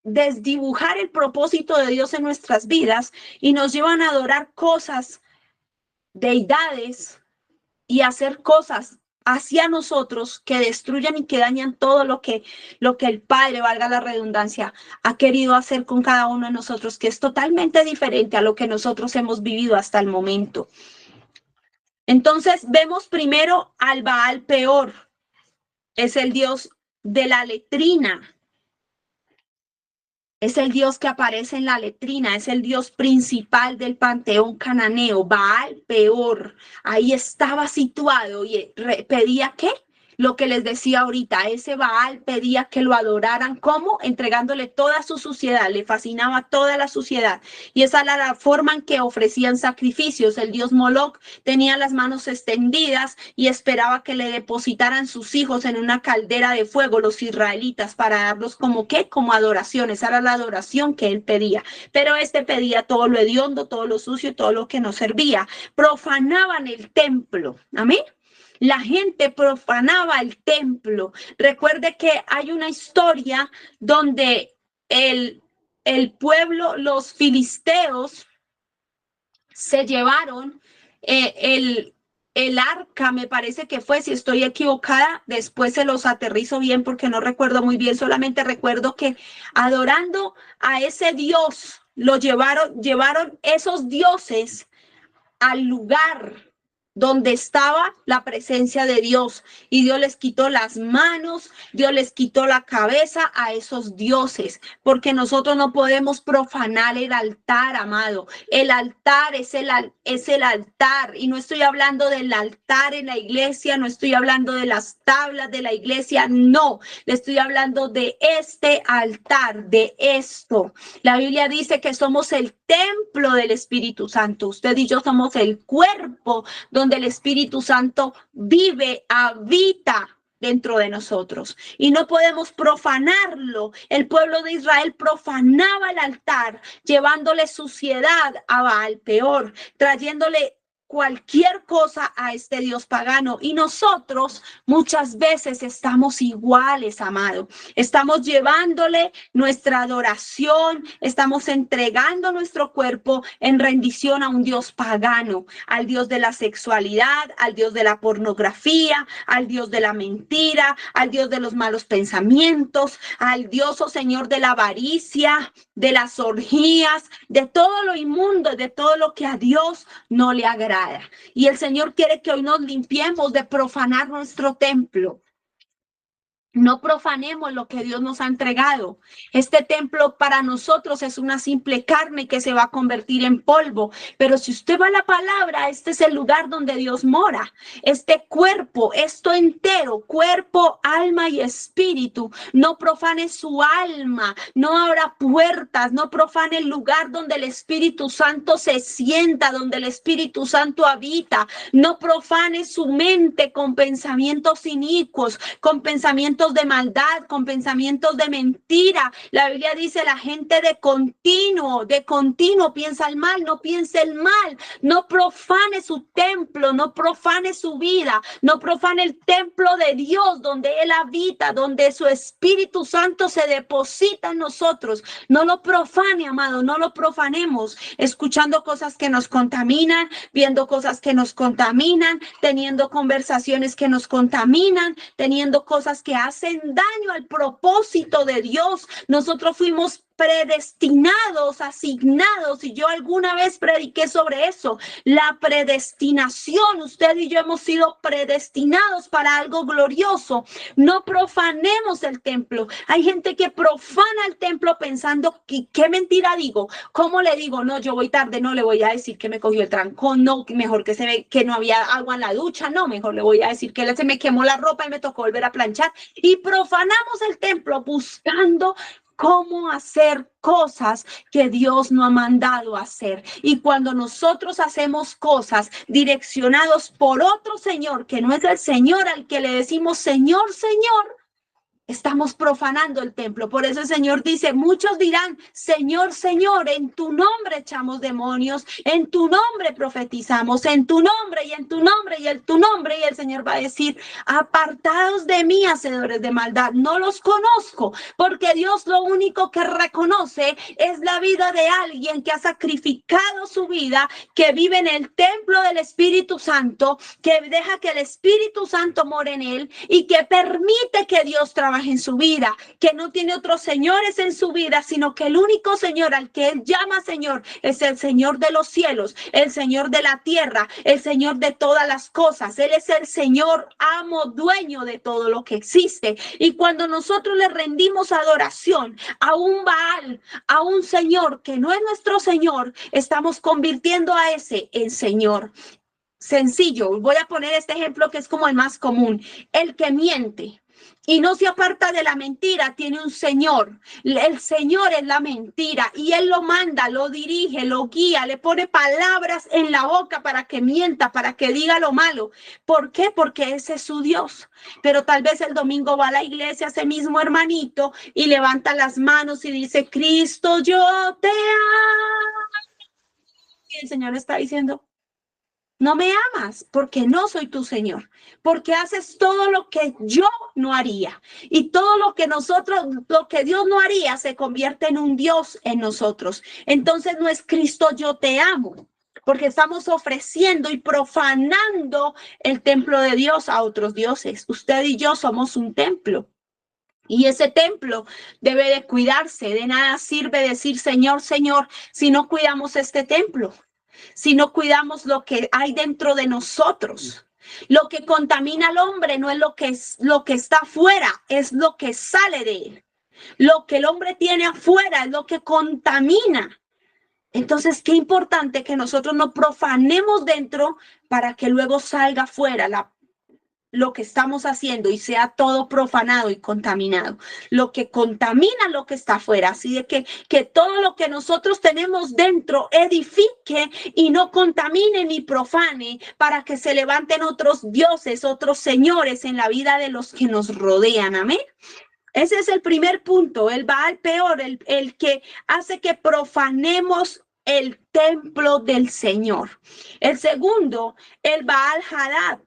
desdibujar el propósito de Dios en nuestras vidas y nos llevan a adorar cosas, deidades, y hacer cosas hacia nosotros que destruyan y que dañan todo lo que el Padre, valga la redundancia, ha querido hacer con cada uno de nosotros, que es totalmente diferente a lo que nosotros hemos vivido hasta el momento. Entonces vemos primero al Baal Peor. Es el dios de la letrina. Es el dios que aparece en la letrina, es el dios principal del panteón cananeo, Baal Peor. Ahí estaba situado y pedía ¿qué? Lo que les decía ahorita, ese Baal pedía que lo adoraran, ¿cómo? Entregándole toda su suciedad, le fascinaba toda la suciedad. Y esa era la forma en que ofrecían sacrificios. El dios Moloch tenía las manos extendidas y esperaba que le depositaran sus hijos en una caldera de fuego, los israelitas, para darlos como ¿qué? Como adoración. Esa era la adoración que él pedía. Pero este pedía todo lo hediondo, todo lo sucio y todo lo que no servía. Profanaban el templo. Amén. La gente profanaba el templo. Recuerde que hay una historia donde el pueblo, los filisteos, se llevaron el arca, me parece que fue, si estoy equivocada, después se los aterrizo bien porque no recuerdo muy bien, solamente recuerdo que adorando a ese Dios, llevaron esos dioses al lugar donde estaba la presencia de Dios. Y Dios les quitó las manos, Dios les quitó la cabeza a esos dioses, porque nosotros no podemos profanar el altar, amado. El altar es el altar. Y no estoy hablando del altar en la iglesia, no estoy hablando de las tablas de la iglesia, no. Le estoy hablando de este altar, de esto. La Biblia dice que somos el templo del Espíritu Santo. Usted y yo somos el cuerpo donde el Espíritu Santo vive, habita dentro de nosotros y no podemos profanarlo. El pueblo de Israel profanaba el altar, llevándole suciedad a Baal, peor, trayéndole cualquier cosa a este Dios pagano. Y nosotros muchas veces estamos iguales, amado. Estamos llevándole nuestra adoración, estamos entregando nuestro cuerpo en rendición a un Dios pagano, al Dios de la sexualidad, al Dios de la pornografía, al Dios de la mentira, al Dios de los malos pensamientos, al Dios, oh Señor, de la avaricia, de las orgías, de todo lo inmundo, de todo lo que a Dios no le agrada. Y el Señor quiere que hoy nos limpiemos de profanar nuestro templo. No profanemos lo que Dios nos ha entregado. Este templo para nosotros es una simple carne que se va a convertir en polvo. Pero si usted va a la palabra, este es el lugar donde Dios mora. Este cuerpo, esto entero, cuerpo, alma y espíritu. No profane su alma, no abra puertas, no profane el lugar donde el Espíritu Santo se sienta, donde el Espíritu Santo habita. No profane su mente con pensamientos inicuos, con pensamientos de maldad, con pensamientos de mentira. La Biblia dice: la gente de continuo piensa el mal, no piense el mal. No profane su templo, no profane su vida, no profane el templo de Dios donde Él habita, donde su Espíritu Santo se deposita en nosotros. No lo profane, amado, no lo profanemos, escuchando cosas que nos contaminan, viendo cosas que nos contaminan, teniendo conversaciones que nos contaminan, teniendo cosas que hacen daño al propósito de Dios. Nosotros fuimos predestinados, asignados, y yo alguna vez prediqué sobre eso, la predestinación. Usted y yo hemos sido predestinados para algo glorioso. No profanemos el templo. Hay gente que profana el templo pensando que, ¿qué mentira digo? ¿Cómo le digo? No, yo voy tarde, no le voy a decir que me cogió el trancón, no, mejor que se ve que no había agua en la ducha, no, mejor le voy a decir que se me quemó la ropa y me tocó volver a planchar. Y profanamos el templo buscando cómo hacer cosas que Dios no ha mandado hacer. Y cuando nosotros hacemos cosas direccionados por otro Señor, que no es el Señor al que le decimos Señor, Señor, estamos profanando el templo. Por eso el Señor dice: muchos dirán, Señor, Señor, en tu nombre echamos demonios, en tu nombre profetizamos, en tu nombre y en tu nombre y en tu nombre. Y el Señor va a decir: apartados de mí, hacedores de maldad, no los conozco. Porque Dios lo único que reconoce es la vida de alguien que ha sacrificado su vida, que vive en el templo del Espíritu Santo, que deja que el Espíritu Santo more en él y que permite que Dios trabaje en su vida, que no tiene otros señores en su vida, sino que el único Señor al que él llama Señor es el Señor de los cielos, el Señor de la tierra, el Señor de todas las cosas. Él es el Señor, amo, dueño de todo lo que existe. Y cuando nosotros le rendimos adoración a un Baal, a un Señor que no es nuestro Señor, estamos convirtiendo a ese en Señor. Sencillo, voy a poner este ejemplo que es como el más común. El que miente y no se aparta de la mentira tiene un Señor. El Señor es la mentira y Él lo manda, lo dirige, lo guía, le pone palabras en la boca para que mienta, para que diga lo malo. ¿Por qué? Porque ese es su Dios. Pero tal vez el domingo va a la iglesia ese mismo hermanito y levanta las manos y dice: Cristo, yo te amo. Y el Señor está diciendo: no me amas porque no soy tu Señor, porque haces todo lo que yo no haría. Y todo lo que lo que Dios no haría, se convierte en un Dios en nosotros. Entonces no es Cristo, yo te amo, porque estamos ofreciendo y profanando el templo de Dios a otros dioses. Usted y yo somos un templo. Y ese templo debe de cuidarse. De nada sirve decir Señor, Señor, si no cuidamos este templo. si no cuidamos lo que hay dentro de nosotros. Lo que contamina al hombre no es lo que está afuera, es lo que sale de él. Lo que el hombre tiene afuera es lo que contamina. Entonces, qué importante que nosotros no profanemos dentro para que luego salga afuera lo que estamos haciendo y sea todo profanado y contaminado. Lo que contamina lo que está afuera. Así de que todo lo que nosotros tenemos dentro edifique y no contamine ni profane para que se levanten otros dioses, otros señores en la vida de los que nos rodean. Amén. Ese es el primer punto, el Baal peor, el que hace que profanemos el templo del Señor. El segundo, el Baal Hadad,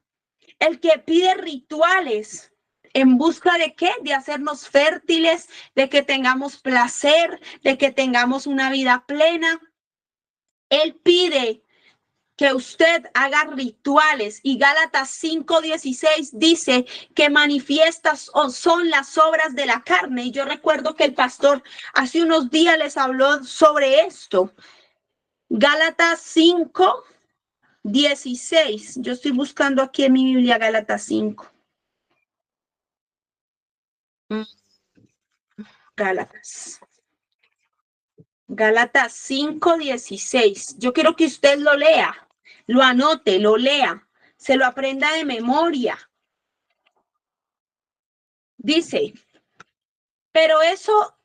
el que pide rituales. ¿En busca de qué? De hacernos fértiles, de que tengamos placer, de que tengamos una vida plena. Él pide que usted haga rituales y Gálatas 5:16 dice que manifiestas son las obras de la carne. Y yo recuerdo que el pastor hace unos días les habló sobre esto. Gálatas 5:16. Yo estoy buscando aquí en mi Biblia Gálatas 5. Gálatas 5:16. Yo quiero que usted lo lea, lo anote, lo lea, se lo aprenda de memoria. Dice, pero eso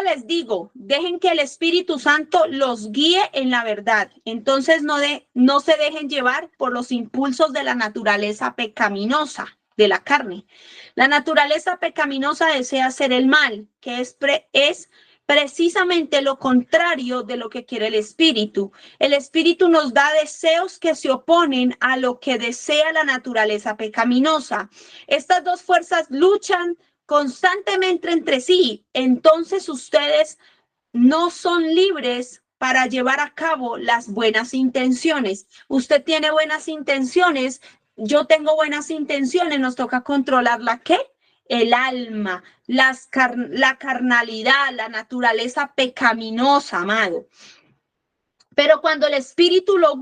les digo, dejen que el Espíritu Santo los guíe en la verdad. Entonces no se dejen llevar por los impulsos de la naturaleza pecaminosa de la carne. La naturaleza pecaminosa desea hacer el mal, que es precisamente lo contrario de lo que quiere el Espíritu. El Espíritu nos da deseos que se oponen a lo que desea la naturaleza pecaminosa. Estas dos fuerzas luchan constantemente entre sí. Entonces ustedes no son libres para llevar a cabo las buenas intenciones. Usted tiene buenas intenciones, yo tengo buenas intenciones, nos toca controlar la ¿qué? El alma, la carnalidad, la naturaleza pecaminosa, amado. Pero cuando el Espíritu lo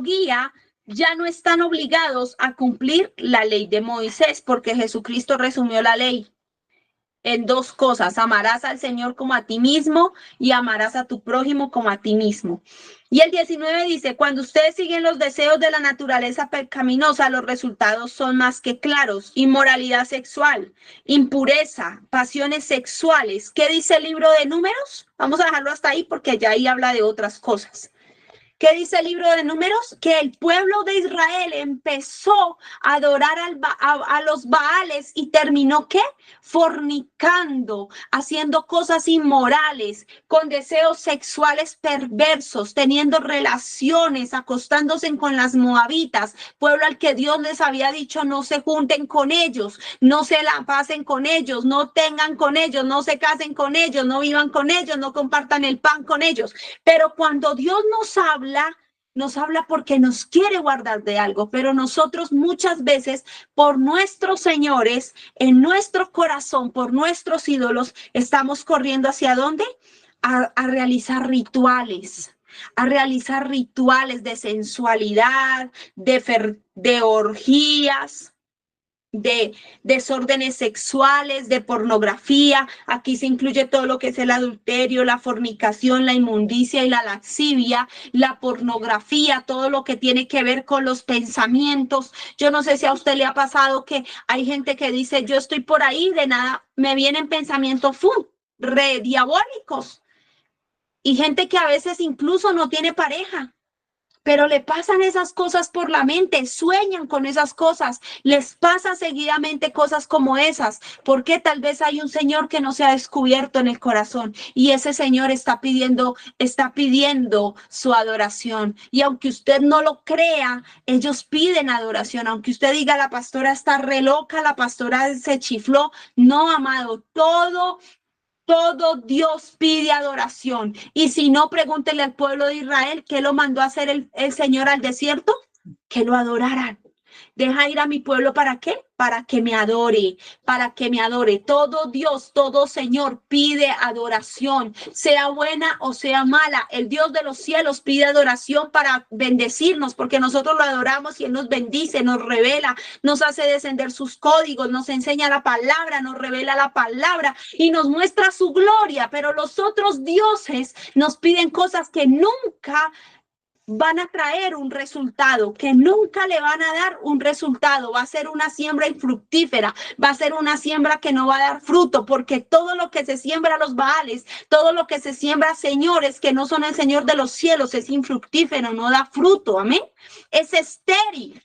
guía, ya no están obligados a cumplir la ley de Moisés, porque Jesucristo resumió la ley en dos cosas: amarás al Señor como a ti mismo y amarás a tu prójimo como a ti mismo. Y el 19 dice, cuando ustedes siguen los deseos de la naturaleza pecaminosa, los resultados son más que claros: inmoralidad sexual, impureza, pasiones sexuales. ¿Qué dice el libro de Números? Vamos a dejarlo hasta ahí porque ya ahí habla de otras cosas. ¿Qué dice el libro de Números? Que el pueblo de Israel empezó a adorar a los Baales y terminó ¿qué? Fornicando, haciendo cosas inmorales, con deseos sexuales perversos, teniendo relaciones, acostándose con las moabitas, pueblo al que Dios les había dicho no se junten con ellos, no se la pasen con ellos, no tengan con ellos, no se casen con ellos, no vivan con ellos, no compartan el pan con ellos. Pero cuando Dios nos habla porque nos quiere guardar de algo, pero nosotros muchas veces por nuestros señores, en nuestro corazón, por nuestros ídolos, estamos corriendo ¿hacia dónde? A realizar rituales. A realizar rituales de sensualidad, de orgías, de desórdenes sexuales, de pornografía. Aquí se incluye todo lo que es el adulterio, la fornicación, la inmundicia y la lascivia, la pornografía, todo lo que tiene que ver con los pensamientos. Yo no sé si a usted le ha pasado que hay gente que dice, yo estoy por ahí, de nada me vienen pensamientos re diabólicos, y gente que a veces incluso no tiene pareja, pero le pasan esas cosas por la mente, sueñan con esas cosas, les pasa seguidamente cosas como esas, porque tal vez hay un Señor que no se ha descubierto en el corazón y ese Señor está pidiendo su adoración. Y aunque usted no lo crea, ellos piden adoración. Aunque usted diga, la pastora está re loca, la pastora se chifló, no, amado, todo Dios pide adoración. Y si no, pregúntele al pueblo de Israel, ¿qué lo mandó a hacer el Señor al desierto? Que lo adoraran. Deja ir a mi pueblo, ¿para qué? para que me adore, para que me adore. Todo Dios, todo Señor pide adoración, sea buena o sea mala. El Dios de los cielos pide adoración para bendecirnos, porque nosotros lo adoramos y Él nos bendice, nos revela, nos hace descender sus códigos, nos enseña la palabra, nos revela la palabra y nos muestra su gloria. Pero los otros dioses nos piden cosas que nunca van a traer un resultado, que nunca le van a dar un resultado. Va a ser una siembra infructífera, va a ser una siembra que no va a dar fruto, porque todo lo que se siembra a los Baales, todo lo que se siembra a señores que no son el Señor de los cielos, es infructífero, no da fruto. Amén. Es estéril.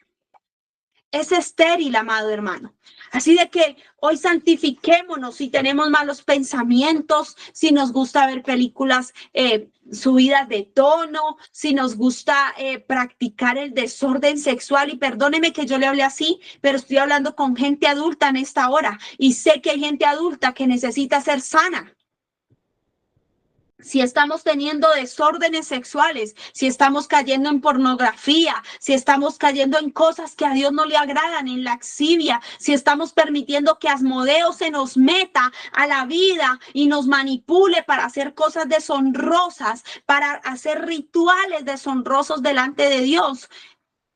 Es estéril, amado hermano. Así de que hoy santifiquémonos si tenemos malos pensamientos, si nos gusta ver películas subidas de tono, si nos gusta practicar el desorden sexual. Y perdóneme que yo le hable así, pero estoy hablando con gente adulta en esta hora y sé que hay gente adulta que necesita ser sana. Si estamos teniendo desórdenes sexuales, si estamos cayendo en pornografía, si estamos cayendo en cosas que a Dios no le agradan, en laxivia, si estamos permitiendo que Asmodeo se nos meta a la vida y nos manipule para hacer cosas deshonrosas, para hacer rituales deshonrosos delante de Dios.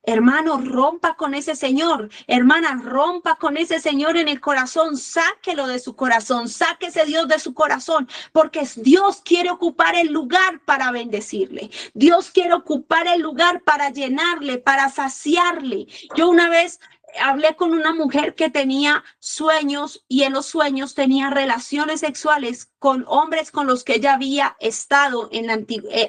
Hermano, rompa con ese señor. Hermana, rompa con ese señor en el corazón. Sáquelo de su corazón. Saque ese Dios de su corazón. Porque Dios quiere ocupar el lugar para bendecirle. Dios quiere ocupar el lugar para llenarle, para saciarle. Yo una vez hablé con una mujer que tenía sueños y en los sueños tenía relaciones sexuales con hombres con los que ella había estado en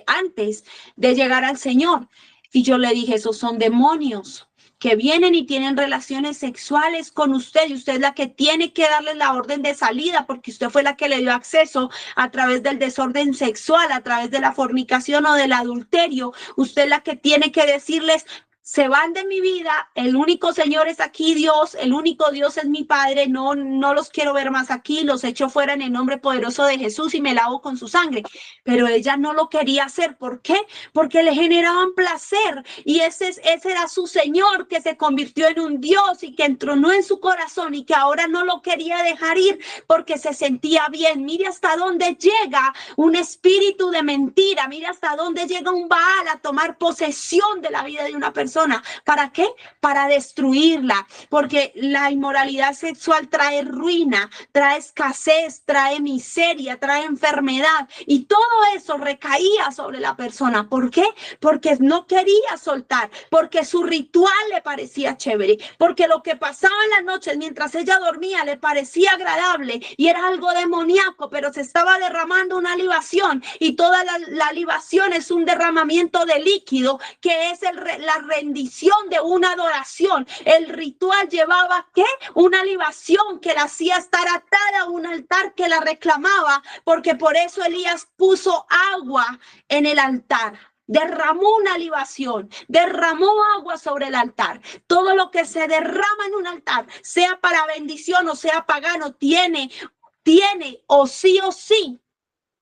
antes de llegar al Señor. Y yo le dije, esos son demonios que vienen y tienen relaciones sexuales con usted y usted es la que tiene que darle la orden de salida porque usted fue la que le dio acceso a través del desorden sexual, a través de la fornicación o del adulterio. Usted es la que tiene que decirles, se van de mi vida, el único Señor es aquí Dios, el único Dios es mi Padre, no los quiero ver más aquí, los echo fuera en el nombre poderoso de Jesús y me lavo con su sangre. Pero ella no lo quería hacer, ¿por qué? Porque le generaban placer y ese era su Señor que se convirtió en un Dios y que entronó en su corazón y que ahora no lo quería dejar ir porque se sentía bien. Mire hasta dónde llega un espíritu de mentira, mire hasta dónde llega un Baal a tomar posesión de la vida de una persona. ¿Para qué? Para destruirla, porque la inmoralidad sexual trae ruina, trae escasez, trae miseria, trae enfermedad y todo eso recaía sobre la persona. ¿Por qué? Porque no quería soltar, porque su ritual le parecía chévere, porque lo que pasaba en las noches mientras ella dormía le parecía agradable y era algo demoníaco, pero se estaba derramando una libación y toda la libación es un derramamiento de líquido que es la rendición de una adoración. El ritual llevaba ¿qué? Una libación que la hacía estar atada a un altar que la reclamaba, porque por eso Elías puso agua en el altar. Derramó una libación, derramó agua sobre el altar. Todo lo que se derrama en un altar, sea para bendición o sea pagano, tiene o sí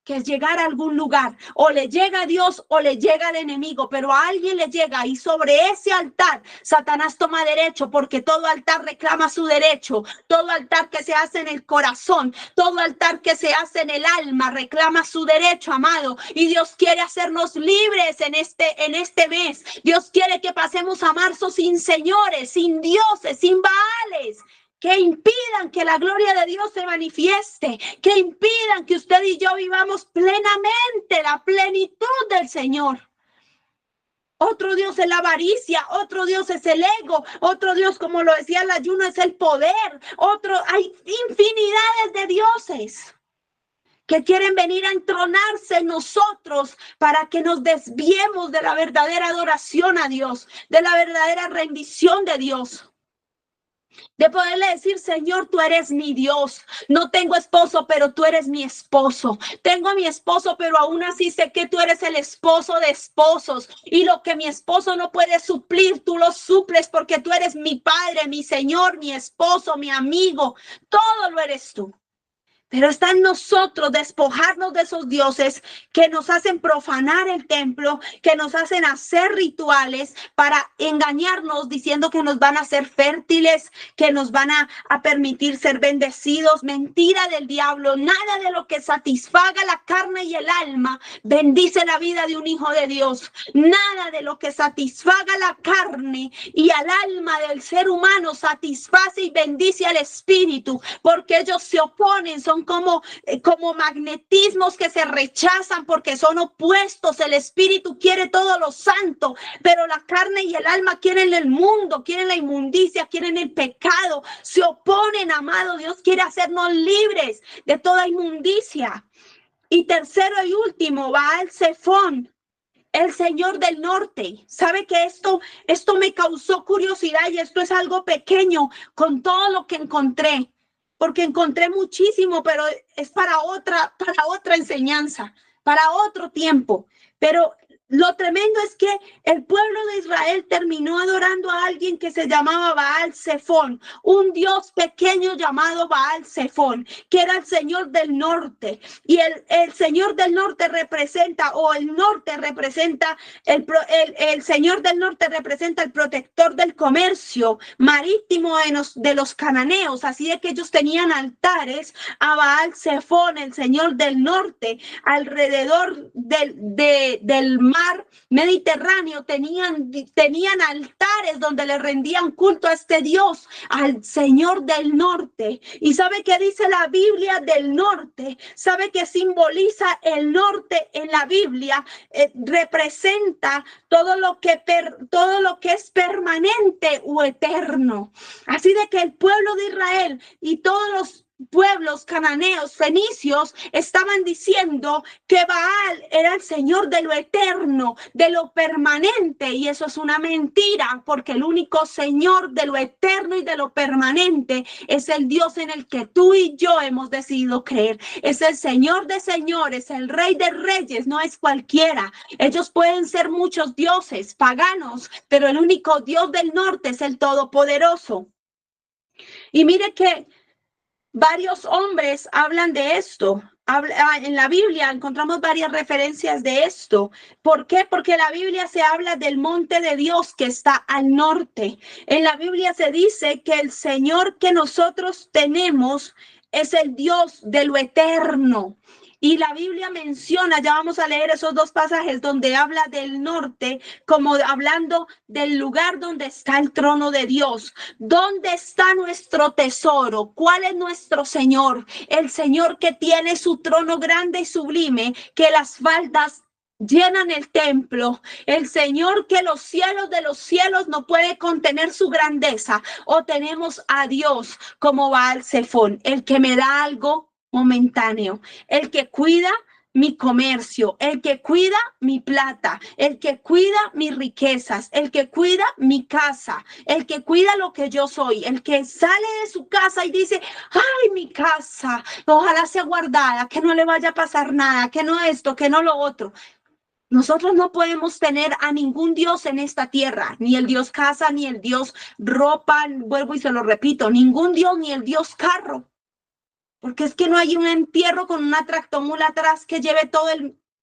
que es llegar a algún lugar, o le llega a Dios o le llega al enemigo, pero a alguien le llega y sobre ese altar Satanás toma derecho, porque todo altar reclama su derecho, todo altar que se hace en el corazón, todo altar que se hace en el alma reclama su derecho, amado, y Dios quiere hacernos libres en este mes. Dios quiere que pasemos a marzo sin señores, sin dioses, sin baales, que impidan que la gloria de Dios se manifieste, que impidan que usted y yo vivamos plenamente la plenitud del Señor. Otro Dios es la avaricia, otro Dios es el ego, otro Dios, como lo decía el ayuno, es el poder, hay infinidades de dioses que quieren venir a entronarse en nosotros para que nos desviemos de la verdadera adoración a Dios, de la verdadera rendición de Dios. De poderle decir, Señor, tú eres mi Dios. No tengo esposo, pero tú eres mi esposo. Tengo a mi esposo, pero aún así sé que tú eres el esposo de esposos. Y lo que mi esposo no puede suplir, tú lo suples porque tú eres mi Padre, mi Señor, mi esposo, mi amigo. Todo lo eres tú. Pero está en nosotros despojarnos de esos dioses que nos hacen profanar el templo, que nos hacen hacer rituales para engañarnos diciendo que nos van a hacer fértiles, que nos van a permitir ser bendecidos. Mentira del diablo. Nada de lo que satisfaga la carne y el alma bendice la vida de un hijo de Dios. Nada de lo que satisfaga la carne y al alma del ser humano satisface y bendice al espíritu, porque ellos se oponen, son como magnetismos que se rechazan porque son opuestos. El espíritu quiere todo lo santo, pero la carne y el alma quieren el mundo, quieren la inmundicia, quieren el pecado. Se oponen, amado. Dios quiere hacernos libres de toda inmundicia. Y tercero y último, Baal-Zephón, el señor del norte. ¿Sabe que esto me causó curiosidad? Y esto es algo pequeño con todo lo que encontré, porque encontré muchísimo, pero es para otra enseñanza, para otro tiempo. Pero lo tremendo es que el pueblo de Israel terminó adorando a alguien que se llamaba Baal-Zephón, un dios pequeño llamado Baal-Zephón, que era el señor del norte. Y el señor del norte representa, o el norte representa, el señor del norte representa el protector del comercio marítimo de los cananeos. Así de que ellos tenían altares a Baal-Zephón, el señor del norte, alrededor del mar Mediterráneo. Tenían altares donde le rendían culto a este Dios, al Señor del norte. ¿Y sabe qué dice la Biblia del norte? ¿Sabe qué simboliza el norte en la Biblia? Representa todo lo que es permanente o eterno. Así de que el pueblo de Israel y todos los pueblos cananeos, fenicios, estaban diciendo que Baal era el señor de lo eterno, de lo permanente, y eso es una mentira, porque el único señor de lo eterno y de lo permanente es el Dios en el que tú y yo hemos decidido creer. Es el Señor de señores, el Rey de reyes, no es cualquiera. Ellos pueden ser muchos dioses paganos, pero el único Dios del norte es el Todopoderoso. Y mire que varios hombres hablan de esto. En la Biblia encontramos varias referencias de esto. ¿Por qué? Porque la Biblia se habla del monte de Dios que está al norte. En la Biblia se dice que el Señor que nosotros tenemos es el Dios de lo eterno. Y la Biblia menciona, ya vamos a leer esos dos pasajes donde habla del norte, como hablando del lugar donde está el trono de Dios. ¿Dónde está nuestro tesoro? ¿Cuál es nuestro Señor? El Señor que tiene su trono grande y sublime, que las faldas llenan el templo. El Señor que los cielos de los cielos no puede contener su grandeza. O tenemos a Dios como Baal-Zephón, el que me da algo momentáneo, el que cuida mi comercio, el que cuida mi plata, el que cuida mis riquezas, el que cuida mi casa, el que cuida lo que yo soy, el que sale de su casa y dice, ay, mi casa, ojalá sea guardada, que no le vaya a pasar nada, que no esto, que no lo otro. Nosotros no podemos tener a ningún Dios en esta tierra, ni el Dios casa, ni el Dios ropa, vuelvo y se lo repito, ningún Dios, ni el Dios carro. Porque es que no hay un entierro con una tractomula atrás que lleve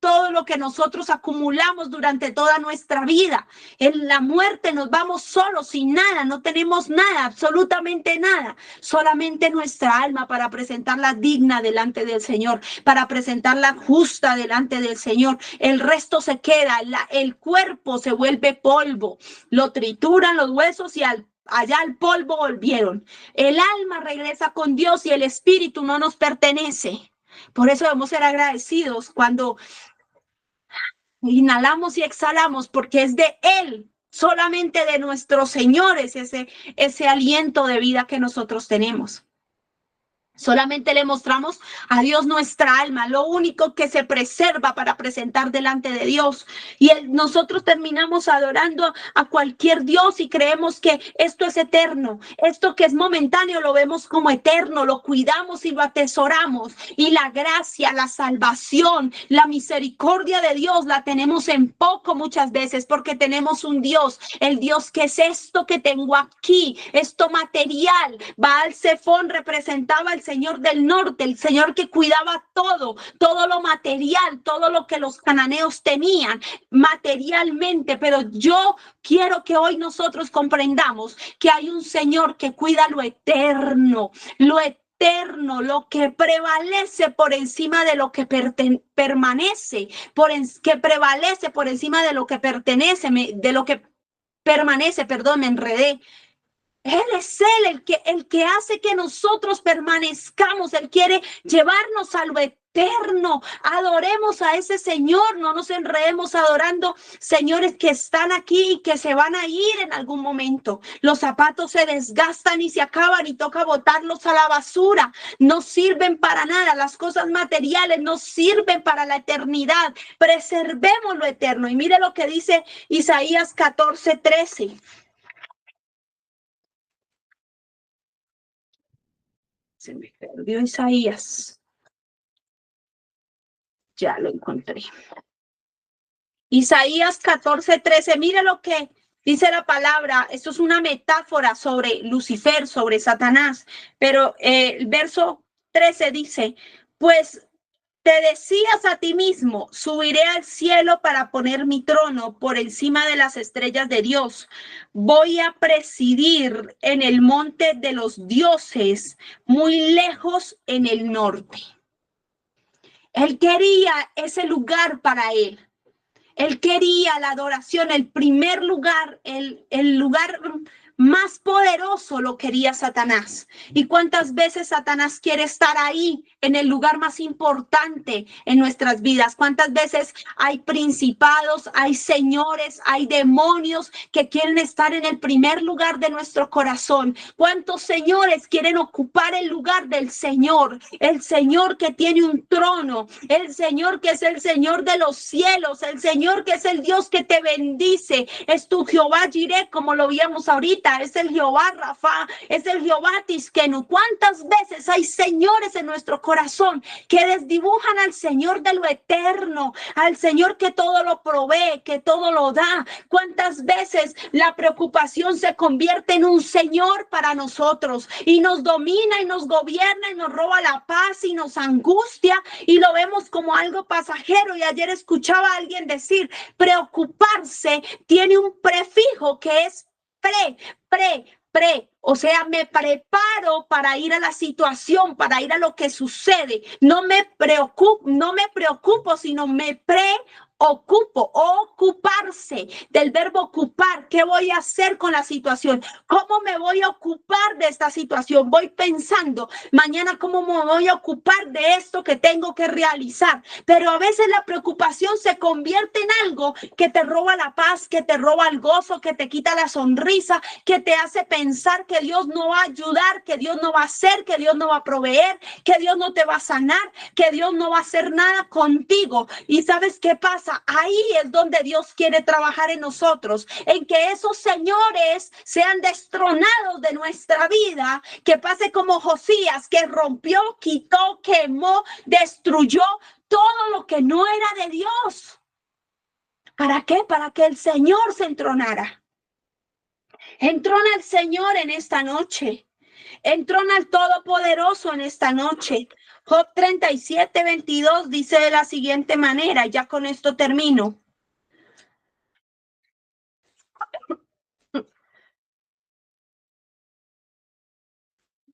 todo lo que nosotros acumulamos durante toda nuestra vida. En la muerte nos vamos solos, sin nada, no tenemos nada, absolutamente nada. Solamente nuestra alma para presentarla digna delante del Señor, para presentarla justa delante del Señor. El resto se queda, el cuerpo se vuelve polvo, lo trituran los huesos y allá al polvo volvieron. El alma regresa con Dios y el espíritu no nos pertenece. Por eso debemos ser agradecidos cuando inhalamos y exhalamos, porque es de Él, solamente de nuestro Señor es ese aliento de vida que nosotros tenemos. Solamente le mostramos a Dios nuestra alma, lo único que se preserva para presentar delante de Dios. Y nosotros terminamos adorando a cualquier Dios y creemos que esto es eterno. Esto que es momentáneo lo vemos como eterno, lo cuidamos y lo atesoramos. Y la gracia, la salvación, la misericordia de Dios la tenemos en poco muchas veces, porque tenemos un Dios, el Dios que es esto que tengo aquí, esto material. Baal-Zephón representaba el Señor del norte, el Señor que cuidaba todo, todo lo material, todo lo que los cananeos tenían materialmente. Pero yo quiero que hoy nosotros comprendamos que hay un Señor que cuida lo eterno, lo que prevalece por encima de lo que permanece, que prevalece por encima de lo que pertenece, de lo que permanece, perdón, me enredé. Él es Él el que hace que nosotros permanezcamos. Él quiere llevarnos a lo eterno. Adoremos a ese Señor. No nos enredemos adorando señores que están aquí y que se van a ir en algún momento. Los zapatos se desgastan y se acaban y toca botarlos a la basura. No sirven para nada. Las cosas materiales no sirven para la eternidad. Preservemos lo eterno. Y mire lo que dice Isaías 14:13. Se me perdió Isaías. Ya lo encontré. Isaías 14:13. Mire lo que dice la palabra. Esto es una metáfora sobre Lucifer, sobre Satanás. Pero el verso 13 dice, pues te decías a ti mismo, subiré al cielo para poner mi trono por encima de las estrellas de Dios. Voy a presidir en el monte de los dioses, muy lejos en el norte. Él quería ese lugar para él. Él quería la adoración, el primer lugar, el lugar más poderoso lo quería Satanás. ¿Y cuántas veces Satanás quiere estar ahí, en el lugar más importante en nuestras vidas? ¿Cuántas veces hay principados, hay señores, hay demonios que quieren estar en el primer lugar de nuestro corazón? ¿Cuántos señores quieren ocupar el lugar del Señor? El Señor que tiene un trono, el Señor que es el Señor de los cielos, el Señor que es el Dios que te bendice. Es tu Jehová Jireh, como lo vimos ahorita. Es el Jehová Rafa, es el Jehová Tisquenu. ¿Cuántas veces hay señores en nuestro corazón que desdibujan al Señor de lo eterno, al Señor que todo lo provee, que todo lo da? ¿Cuántas veces la preocupación se convierte en un Señor para nosotros y nos domina y nos gobierna y nos roba la paz y nos angustia y lo vemos como algo pasajero? Y ayer escuchaba a alguien decir, preocuparse tiene un prefijo que es pre, o sea, me preparo para ir a la situación, para ir a lo que sucede. No me preocupo, sino me ocuparse, del verbo ocupar. ¿Qué voy a hacer con la situación? ¿Cómo me voy a ocupar de esta situación? Voy pensando, mañana cómo me voy a ocupar de esto que tengo que realizar. Pero a veces la preocupación se convierte en algo que te roba la paz, que te roba el gozo, que te quita la sonrisa, que te hace pensar que Dios no va a ayudar, que Dios no va a hacer, que Dios no va a proveer, que Dios no te va a sanar, que Dios no va a hacer nada contigo. ¿Y sabes qué pasa? Ahí es donde Dios quiere trabajar en nosotros, en que esos señores sean destronados de nuestra vida, que pase como Josías, que rompió, quitó, quemó, destruyó todo lo que no era de Dios. ¿Para qué? Para que el Señor se entronara. Entrona al Señor en esta noche. Entrona al Todopoderoso en esta noche. Job 37:22 dice de la siguiente manera, ya con esto termino.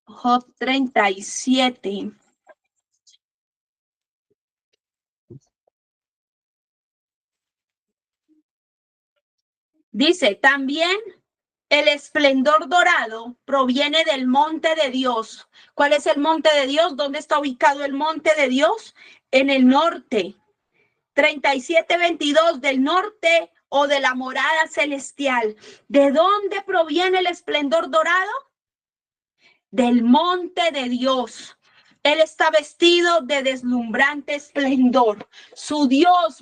Job 37. Dice, también el esplendor dorado proviene del monte de Dios. ¿Cuál es el monte de Dios? ¿Dónde está ubicado el monte de Dios? En el norte. 37:22, del norte o de la morada celestial. ¿De dónde proviene el esplendor dorado? Del monte de Dios. Él está vestido de deslumbrante esplendor. Su Dios